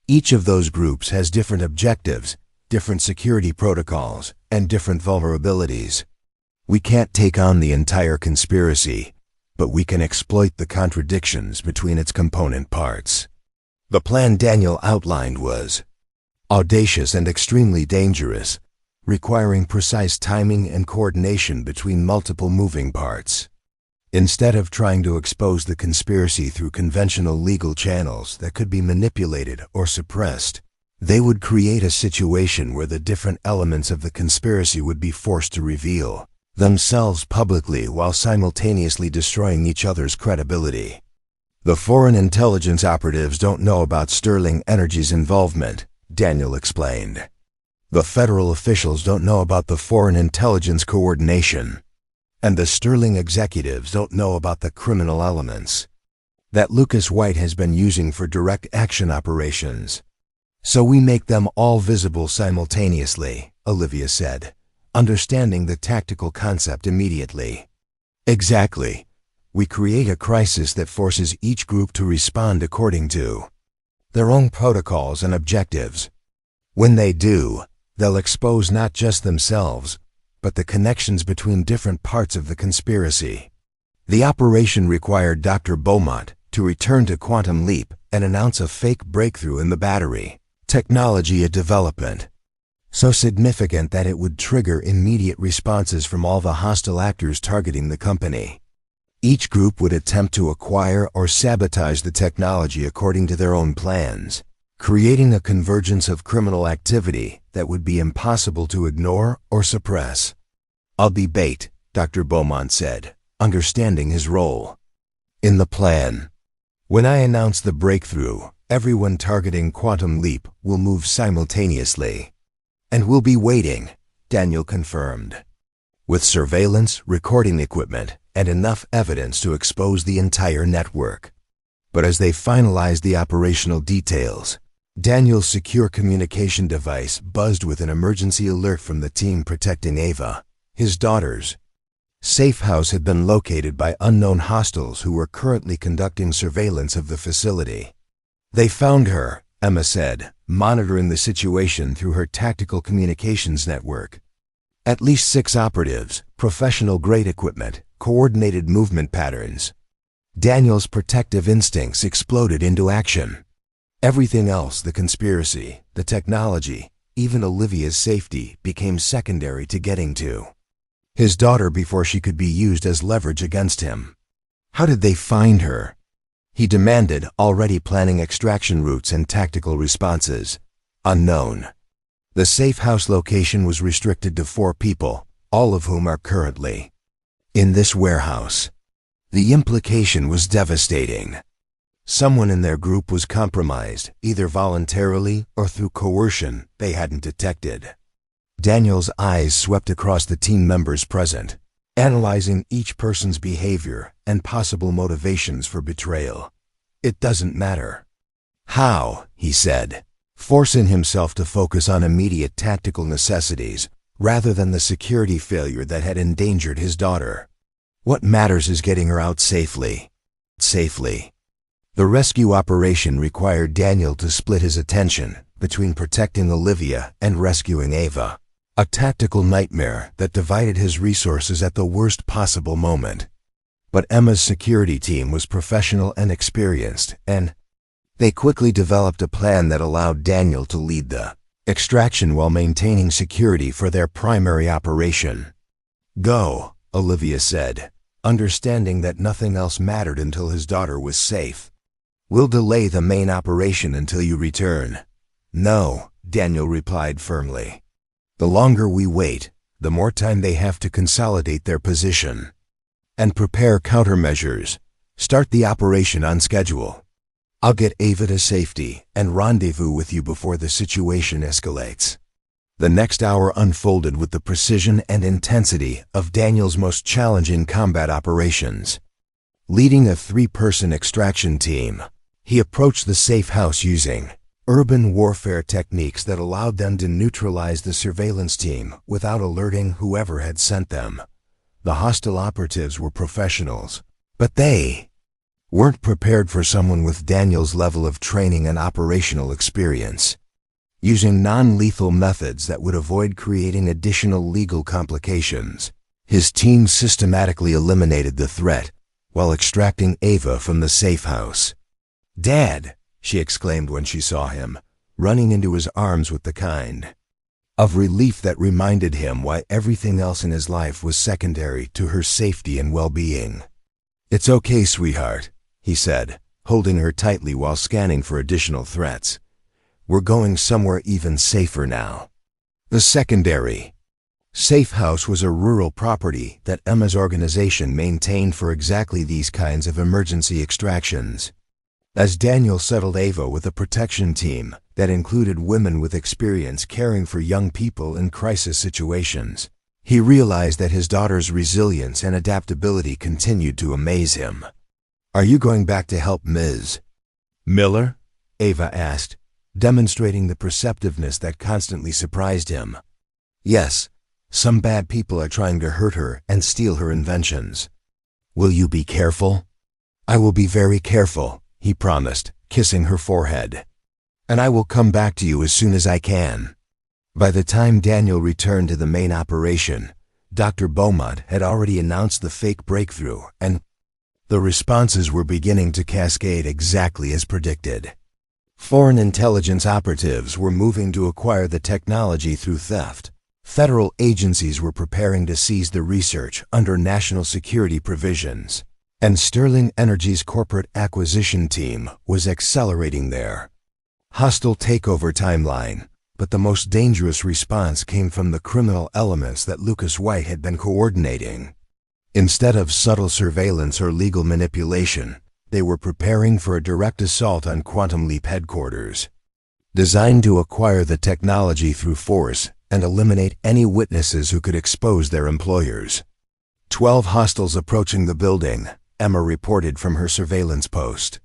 Each of those groups has different objectives, different security protocols, and different vulnerabilities. We can't take on the entire conspiracy, but we can exploit the contradictions between its component parts. The plan Daniel outlined was audacious and extremely dangerous, requiring precise timing and coordination between multiple moving parts. Instead of trying to expose the conspiracy through conventional legal channels that could be manipulated or suppressed, they would create a situation where the different elements of the conspiracy would be forced to reveal themselves publicly while simultaneously destroying each other's credibility. The foreign intelligence operatives don't know about Sterling Energy's involvement, Daniel explained. The federal officials don't know about the foreign intelligence coordination. And the Sterling executives don't know about the criminal elements that Lucas White has been using for direct action operations. So we make them all visible simultaneously, Olivia said, understanding the tactical concept immediately. Exactly. We create a crisis that forces each group to respond according to their own protocols and objectives. When they do, they'll expose not just themselves, but the connections between different parts of the conspiracy. The operation required Dr. Beaumont to return to Quantum Leap and announce a fake breakthrough in the battery technology at development, so significant that it would trigger immediate responses from all the hostile actors targeting the company. Each group would attempt to acquire or sabotage the technology according to their own plans, creating a convergence of criminal activity that would be impossible to ignore or suppress. I'll be bait, Dr. Beaumont said, understanding his role in the plan. When I announce the breakthrough, everyone targeting Quantum Leap will move simultaneously. And we'll be waiting, Daniel confirmed, with surveillance, recording equipment, and enough evidence to expose the entire network. But as they finalized the operational details, Daniel's secure communication device buzzed with an emergency alert from the team protecting Ava, his daughter's safe house had been located by unknown hostiles who were currently conducting surveillance of the facility. They found her, Emma said, monitoring the situation through her tactical communications network. At least 6 operatives, professional-grade equipment, coordinated movement patterns. Daniel's protective instincts exploded into action. Everything else, the conspiracy, the technology, even Olivia's safety, became secondary to getting to his daughter before she could be used as leverage against him. How did they find her? He demanded, already planning extraction routes and tactical responses. Unknown. The safe house location was restricted to 4 people, all of whom are currently in this warehouse. The implication was devastating. Someone in their group was compromised, either voluntarily or through coercion they hadn't detected. Daniel's eyes swept across the team members present, analyzing each person's behavior and possible motivations for betrayal. It doesn't matter. How, he said, forcing himself to focus on immediate tactical necessities rather than the security failure that had endangered his daughter. What matters is getting her out safely. The rescue operation required Daniel to split his attention between protecting Olivia and rescuing Ava. A tactical nightmare that divided his resources at the worst possible moment. But Emma's security team was professional and experienced, and they quickly developed a plan that allowed Daniel to lead the extraction while maintaining security for their primary operation. Go, Olivia said, understanding that nothing else mattered until his daughter was safe. We'll delay the main operation until you return. No, Daniel replied firmly. The longer we wait, the more time they have to consolidate their position and prepare countermeasures. Start the operation on schedule. I'll get Ava to safety and rendezvous with you before the situation escalates. The next hour unfolded with the precision and intensity of Daniel's most challenging combat operations. Leading a 3-person extraction team, he approached the safe house using urban warfare techniques that allowed them to neutralize the surveillance team without alerting whoever had sent them. The hostile operatives were professionals, but they weren't prepared for someone with Daniel's level of training and operational experience. Using non-lethal methods that would avoid creating additional legal complications, his team systematically eliminated the threat while extracting Ava from the safe house. "Dad!" she exclaimed when she saw him, running into his arms with the kind of relief that reminded him why everything else in his life was secondary to her safety and well-being. "It's okay, sweetheart," he said, holding her tightly while scanning for additional threats. "We're going somewhere even safer now." The secondary safe house was a rural property that Emma's organization maintained for exactly these kinds of emergency extractions. As Daniel settled Ava with a protection team that included women with experience caring for young people in crisis situations, he realized that his daughter's resilience and adaptability continued to amaze him. "Are you going back to help Ms. Miller?" Ava asked, demonstrating the perceptiveness that constantly surprised him. "Yes, some bad people are trying to hurt her and steal her inventions." "Will you be careful?" "I will be very careful," he promised, kissing her forehead. "And I will come back to you as soon as I can." By the time Daniel returned to the main operation, Dr. Beaumont had already announced the fake breakthrough, and the responses were beginning to cascade exactly as predicted. Foreign intelligence operatives were moving to acquire the technology through theft. Federal agencies were preparing to seize the research under national security provisions. And Sterling Energy's corporate acquisition team was accelerating their hostile takeover timeline, but the most dangerous response came from the criminal elements that Lucas White had been coordinating. Instead of subtle surveillance or legal manipulation, they were preparing for a direct assault on Quantum Leap headquarters, designed to acquire the technology through force and eliminate any witnesses who could expose their employers. 12 hostiles approaching the building, Emma reported from her surveillance post.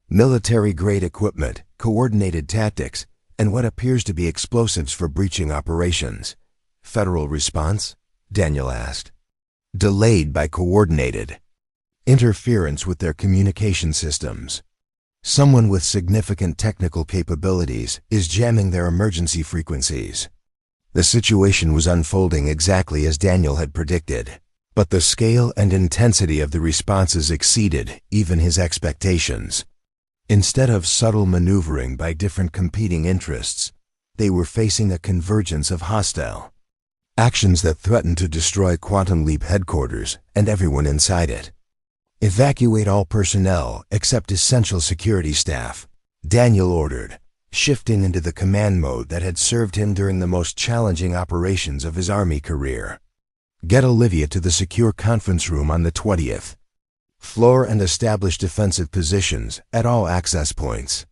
Military-grade equipment, coordinated tactics, and what appears to be explosives for breaching operations. Federal response? Daniel asked. Delayed by coordinated interference with their communication systems. Someone with significant technical capabilities is jamming their emergency frequencies. The situation was unfolding exactly as Daniel had predicted, but the scale and intensity of the responses exceeded even his expectations. Instead of subtle maneuvering by different competing interests, they were facing a convergence of hostile actions that threatened to destroy Quantum Leap headquarters and everyone inside it. Evacuate all personnel except essential security staff, Daniel ordered, shifting into the command mode that had served him during the most challenging operations of his Army career. Get Olivia to the secure conference room on the 20th floor and establish defensive positions at all access points.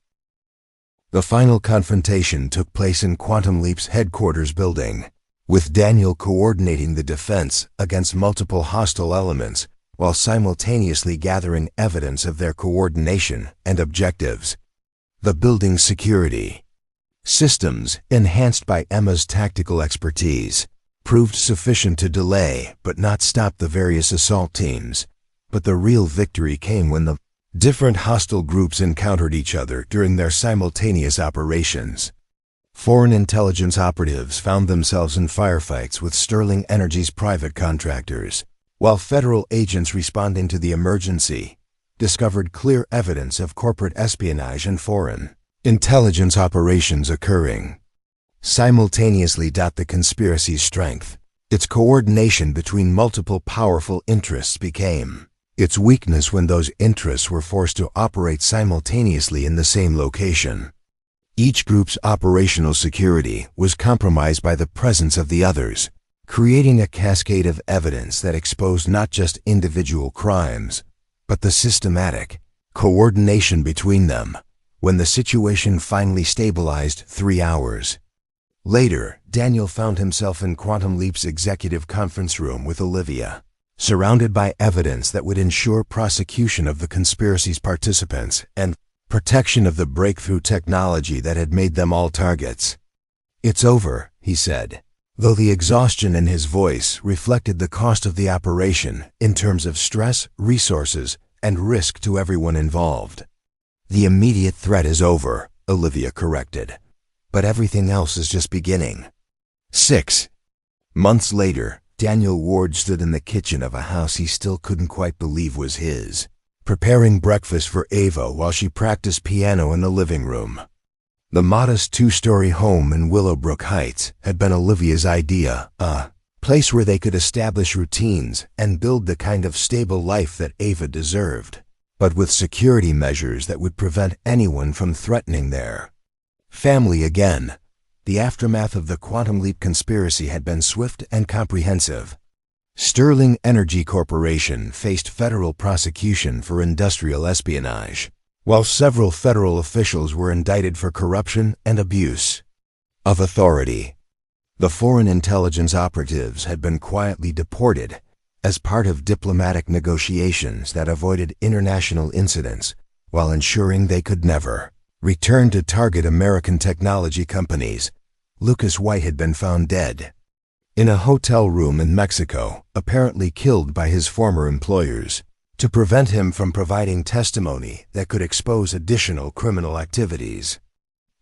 The final confrontation took place in Quantum Leap's headquarters building, with Daniel coordinating the defense against multiple hostile elements while simultaneously gathering evidence of their coordination and objectives. The building's security systems, enhanced by Emma's tactical expertise, proved sufficient to delay but not stop the various assault teams. But the real victory came when the different hostile groups encountered each other during their simultaneous operations. Foreign intelligence operatives found themselves in firefights with Sterling Energy's private contractors, while federal agents responding to the emergency discovered clear evidence of corporate espionage and foreign intelligence operations occurring simultaneously. The conspiracy's strength, its coordination between multiple powerful interests, became its weakness when those interests were forced to operate simultaneously in the same location. Each group's operational security was compromised by the presence of the others, creating a cascade of evidence that exposed not just individual crimes, but the systematic coordination between them. When the situation finally stabilized 3 hours later, Daniel found himself in Quantum Leap's executive conference room with Olivia, surrounded by evidence that would ensure prosecution of the conspiracy's participants and protection of the breakthrough technology that had made them all targets. "It's over," he said, though the exhaustion in his voice reflected the cost of the operation in terms of stress, resources, and risk to everyone involved. "The immediate threat is over," Olivia corrected, "but everything else is just beginning." 6 months later, Daniel Ward stood in the kitchen of a house he still couldn't quite believe was his, preparing breakfast for Ava while she practiced piano in the living room. The modest 2-story home in Willowbrook Heights had been Olivia's idea, a place where they could establish routines and build the kind of stable life that Ava deserved, but with security measures that would prevent anyone from threatening their family again. The aftermath of the Quantum Leap conspiracy had been swift and comprehensive. Sterling Energy Corporation faced federal prosecution for industrial espionage, while several federal officials were indicted for corruption and abuse of authority. The foreign intelligence operatives had been quietly deported as part of diplomatic negotiations that avoided international incidents while ensuring they could never return to target American technology companies. Lucas White had been found dead in a hotel room in Mexico, apparently killed by his former employers, to prevent him from providing testimony that could expose additional criminal activities.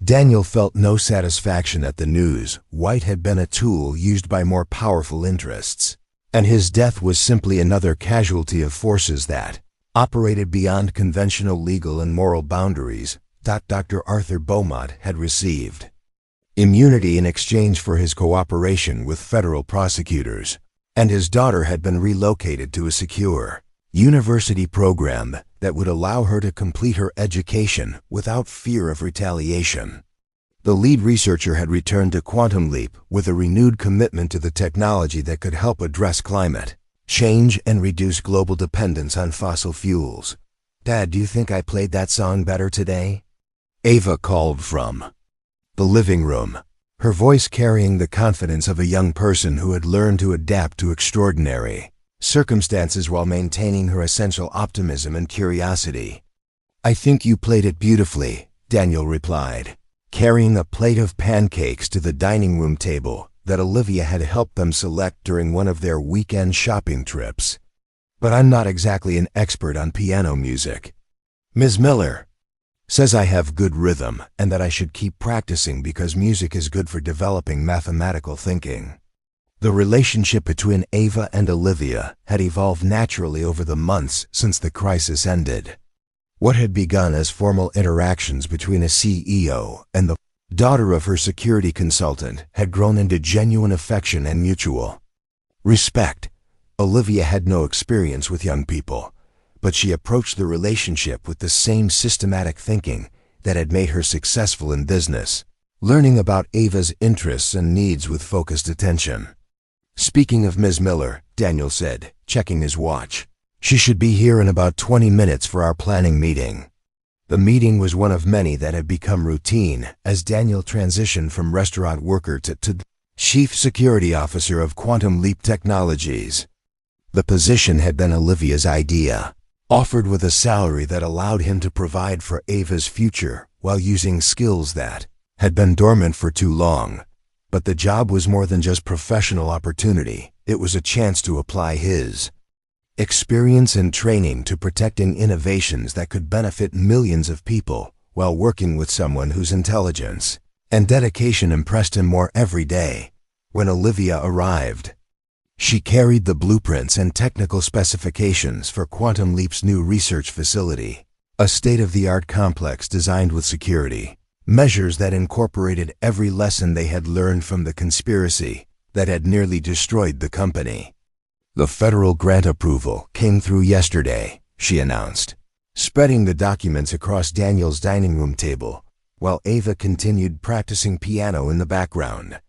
Daniel felt no satisfaction at the news. White had been a tool used by more powerful interests, and his death was simply another casualty of forces that operated beyond conventional legal and moral boundaries. Dr. Arthur Beaumont had received immunity in exchange for his cooperation with federal prosecutors, and his daughter had been relocated to a secure university program that would allow her to complete her education without fear of retaliation. The lead researcher had returned to Quantum Leap with a renewed commitment to the technology that could help address climate change and reduce global dependence on fossil fuels. "Dad, do you think I played that song better today?" Ava called from the living room, her voice carrying the confidence of a young person who had learned to adapt to extraordinary circumstances while maintaining her essential optimism and curiosity. "I think you played it beautifully," Daniel replied, carrying a plate of pancakes to the dining room table that Olivia had helped them select during one of their weekend shopping trips. "But I'm not exactly an expert on piano music." "Ms. Miller," Says I have good rhythm and that I should keep practicing because music is good for developing mathematical thinking. The relationship between Ava and Olivia had evolved naturally over the months since the crisis ended. What had begun as formal interactions between a CEO and the daughter of her security consultant had grown into genuine affection and mutual respect. Olivia had no experience with young people, but she approached the relationship with the same systematic thinking that had made her successful in business, learning about Ava's interests and needs with focused attention. Speaking of Ms. Miller, Daniel said, checking his watch, she should be here in about 20 minutes for our planning meeting. The meeting was one of many that had become routine as Daniel transitioned from restaurant worker to Chief Security Officer of Quantum Leap Technologies. The position had been Olivia's idea, offered with a salary that allowed him to provide for Ava's future while using skills that had been dormant for too long. But the job was more than just professional opportunity. It was a chance to apply his experience and training to protecting innovations that could benefit millions of people while working with someone whose intelligence and dedication impressed him more every day. When Olivia arrived, she carried the blueprints and technical specifications for Quantum Leap's new research facility, a state-of-the-art complex designed with security measures that incorporated every lesson they had learned from the conspiracy that had nearly destroyed the company. The federal grant approval came through yesterday, she announced, spreading the documents across Daniel's dining room table while Ava continued practicing piano in the background.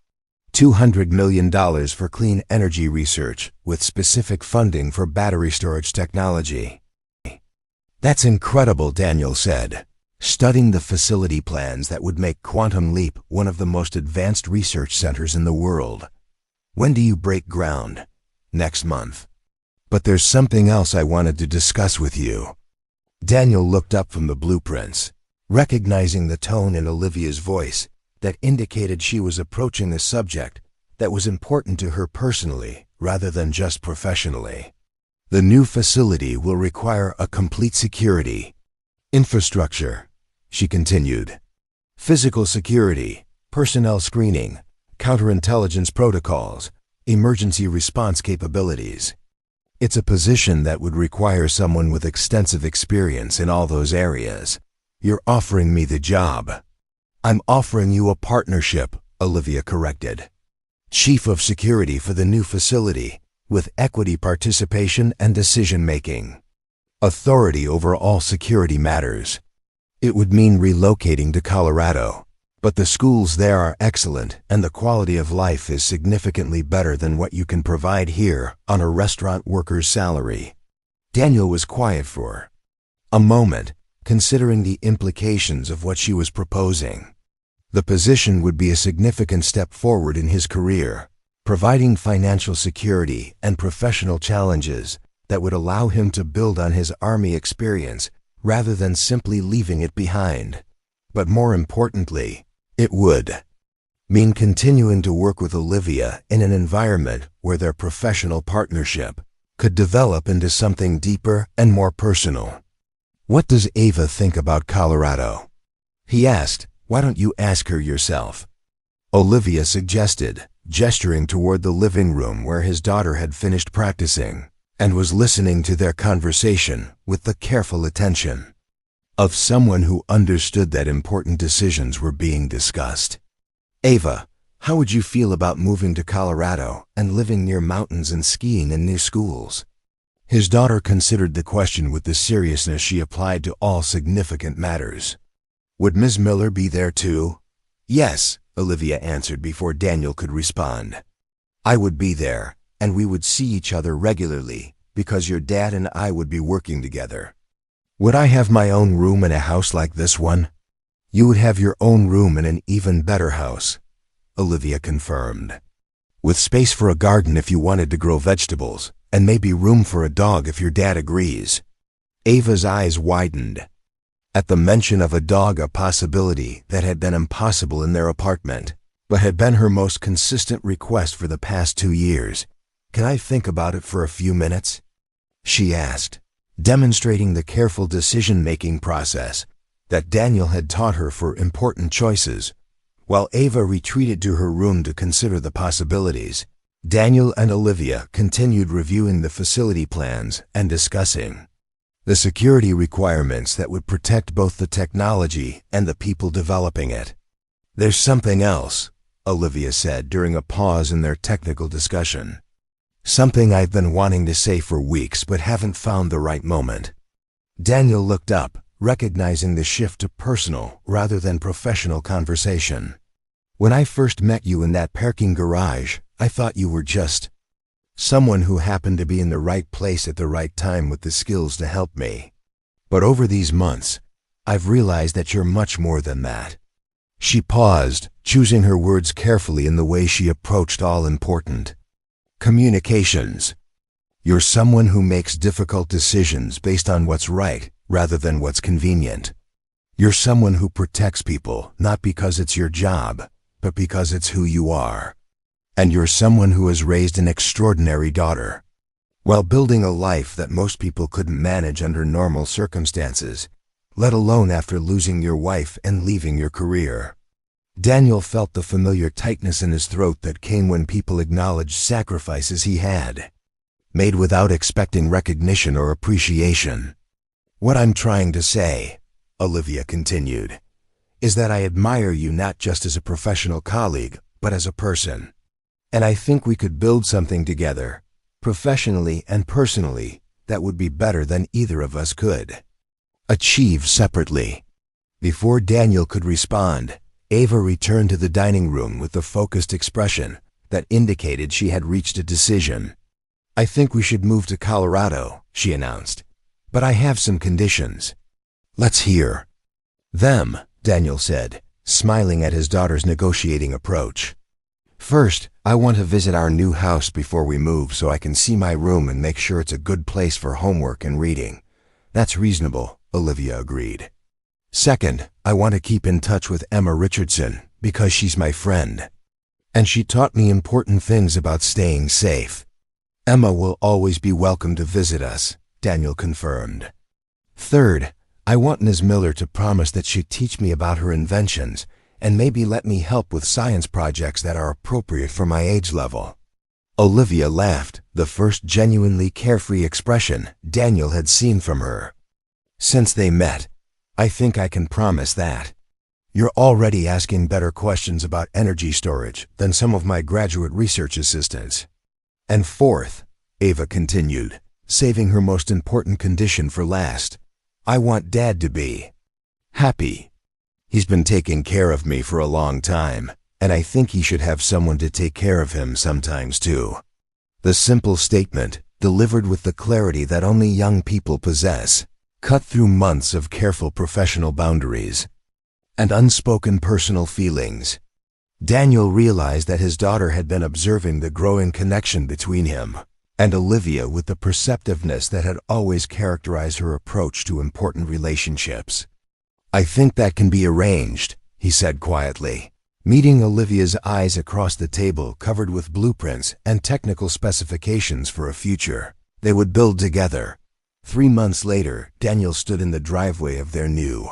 $200 million for clean energy research with specific funding for battery storage technology. That's incredible, Daniel said, studying the facility plans that would make Quantum Leap one of the most advanced research centers in the world. When do you break ground? Next month. But there's something else I wanted to discuss with you. Daniel looked up from the blueprints, recognizing the tone in Olivia's voice that indicated she was approaching a subject that was important to her personally rather than just professionally. The new facility will require a complete security infrastructure, she continued. Physical security, personnel screening, counterintelligence protocols, emergency response capabilities. It's a position that would require someone with extensive experience in all those areas. You're offering me the job. I'm offering you a partnership, Olivia corrected. Chief of Security for the new facility, with equity participation and decision-making. Authority over all security matters. It would mean relocating to Colorado, but the schools there are excellent and the quality of life is significantly better than what you can provide here on a restaurant worker's salary. Daniel was quiet for a moment, considering the implications of what she was proposing. The position would be a significant step forward in his career, providing financial security and professional challenges that would allow him to build on his Army experience rather than simply leaving it behind. But more importantly, it would mean continuing to work with Olivia in an environment where their professional partnership could develop into something deeper and more personal. What does Ava think about Colorado? He asked. Why don't you ask her yourself? Olivia suggested, gesturing toward the living room where his daughter had finished practicing and was listening to their conversation with the careful attention of someone who understood that important decisions were being discussed. Ava, how would you feel about moving to Colorado and living near mountains and skiing in new schools? His daughter considered the question with the seriousness she applied to all significant matters. Would Ms. Miller be there too? Yes, Olivia answered before Daniel could respond. I would be there, and we would see each other regularly because your dad and I would be working together. Would I have my own room in a house like this one? You would have your own room in an even better house, Olivia confirmed. With space for a garden if you wanted to grow vegetables, and maybe room for a dog if your dad agrees. Ava's eyes widened at the mention of a dog, a possibility that had been impossible in their apartment, but had been her most consistent request for the past 2 years. Can I think about it for a few minutes? She asked, demonstrating the careful decision-making process that Daniel had taught her for important choices. While Ava retreated to her room to consider the possibilities, Daniel and Olivia continued reviewing the facility plans and discussing the security requirements that would protect both the technology and the people developing it. "There's something else," Olivia said during a pause in their technical discussion. "Something I've been wanting to say for weeks but haven't found the right moment." Daniel looked up, recognizing the shift to personal rather than professional conversation. "When I first met you in that parking garage, I thought you were just someone who happened to be in the right place at the right time with the skills to help me. But over these months, I've realized that you're much more than that." She paused, choosing her words carefully in the way she approached all important communications. "You're someone who makes difficult decisions based on what's right rather than what's convenient. You're someone who protects people not because it's your job, but because it's who you are. And you're someone who has raised an extraordinary daughter, while building a life that most people couldn't manage under normal circumstances, let alone after losing your wife and leaving your career." Daniel felt the familiar tightness in his throat that came when people acknowledged sacrifices he had made without expecting recognition or appreciation. "What I'm trying to say," Olivia continued, "is that I admire you not just as a professional colleague, but as a person. And I think we could build something together, professionally and personally, that would be better than either of us could achieve separately." Before Daniel could respond, Ava returned to the dining room with a focused expression that indicated she had reached a decision. "I think we should move to Colorado," she announced, "but I have some conditions." "Let's hear them," Daniel said, smiling at his daughter's negotiating approach. "First, I want to visit our new house before we move so I can see my room and make sure it's a good place for homework and reading." "That's reasonable," Olivia agreed. "Second, I want to keep in touch with Emma Richardson because she's my friend, and she taught me important things about staying safe." "Emma will always be welcome to visit us," Daniel confirmed. "Third, I want Ms. Miller to promise that she'd teach me about her inventions and maybe let me help with science projects that are appropriate for my age level." Olivia laughed, the first genuinely carefree expression Daniel had seen from her since they met. "I think I can promise that. You're already asking better questions about energy storage than some of my graduate research assistants." "And fourth," Ava continued, saving her most important condition for last, "I want Dad to be happy. He's been taking care of me for a long time, and I think he should have someone to take care of him sometimes too." The simple statement, delivered with the clarity that only young people possess, cut through months of careful professional boundaries and unspoken personal feelings. Daniel realized that his daughter had been observing the growing connection between him and Olivia with the perceptiveness that had always characterized her approach to important relationships. "I think that can be arranged," he said quietly, meeting Olivia's eyes across the table covered with blueprints and technical specifications for a future they would build together. 3 months later, Daniel stood in the driveway of their new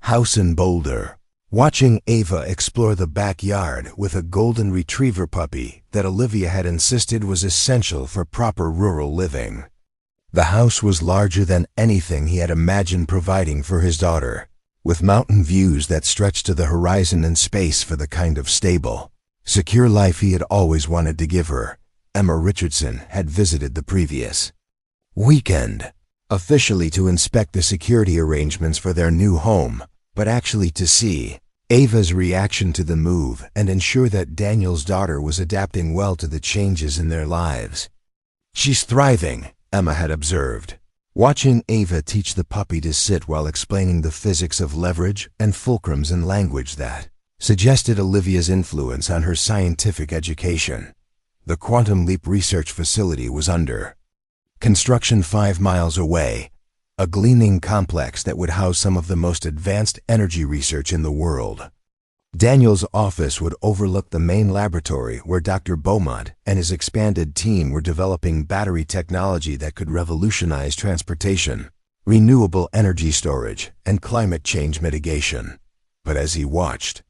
house in Boulder, watching Ava explore the backyard with a golden retriever puppy that Olivia had insisted was essential for proper rural living. The house was larger than anything he had imagined providing for his daughter, with mountain views that stretched to the horizon and space for the kind of stable, secure life he had always wanted to give her. Emma Richardson had visited the previous weekend, officially to inspect the security arrangements for their new home, but actually to see Ava's reaction to the move and ensure that Daniel's daughter was adapting well to the changes in their lives. "She's thriving," Emma had observed, watching Ava teach the puppy to sit while explaining the physics of leverage and fulcrums in language that suggested Olivia's influence on her scientific education. The Quantum Leap Research Facility was under construction 5 miles away, a gleaming complex that would house some of the most advanced energy research in the world. Daniel's office would overlook the main laboratory where Dr. Beaumont and his expanded team were developing battery technology that could revolutionize transportation. renewable energy storage, and climate change mitigation. But as he watched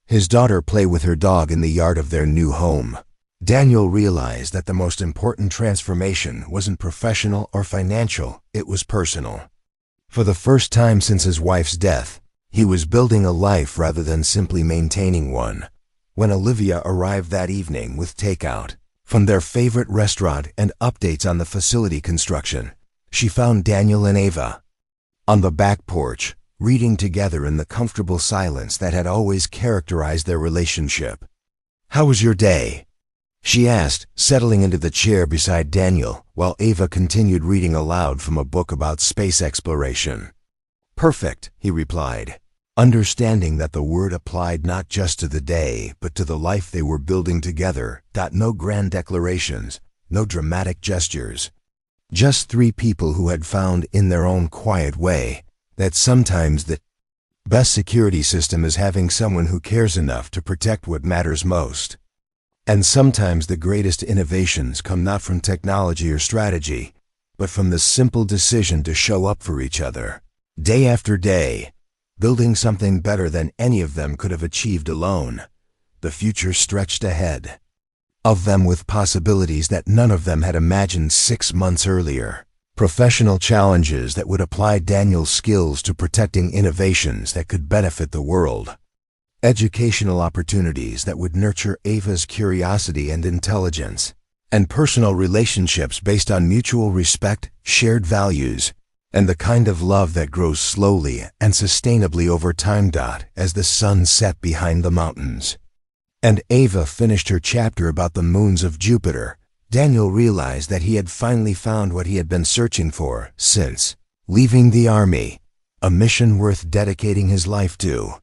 his daughter play with her dog in the yard of their new home, Daniel realized that the most important transformation wasn't professional or financial, it was personal. For the first time since his wife's death, he was building a life rather than simply maintaining one. When Olivia arrived that evening with takeout from their favorite restaurant and updates on the facility construction, she found Daniel and Ava on the back porch, reading together in the comfortable silence that had always characterized their relationship. "How was your day?" she asked, settling into the chair beside Daniel, while Ava continued reading aloud from a book about space exploration. "Perfect," he replied, understanding that the word applied not just to the day, but to the life they were building together. No grand declarations, no dramatic gestures. Just three people who had found, in their own quiet way, that sometimes the best security system is having someone who cares enough to protect what matters most. And sometimes the greatest innovations come not from technology or strategy, but from the simple decision to show up for each other, day after day, building something better than any of them could have achieved alone. The future stretched ahead of them with possibilities that none of them had imagined 6 months earlier. Professional challenges that would apply Daniel's skills to protecting innovations that could benefit the world. Educational opportunities that would nurture Ava's curiosity and intelligence. And personal relationships based on mutual respect, shared values, and the kind of love that grows slowly and sustainably over time. As the sun set behind the mountains, and Ava finished her chapter about the moons of Jupiter, Daniel realized that he had finally found what he had been searching for since leaving the army, a mission worth dedicating his life to,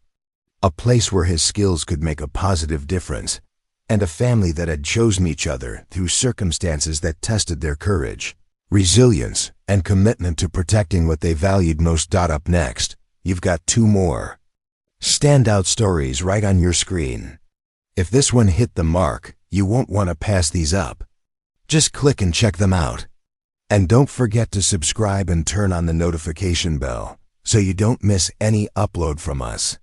a place where his skills could make a positive difference, and a family that had chosen each other through circumstances that tested their courage, resilience, and commitment to protecting what they valued most. Up next, you've got 2 more standout stories right on your screen. If this one hit the mark, you won't want to pass these up. Just click and check them out. And don't forget to subscribe and turn on the notification bell so you don't miss any upload from us.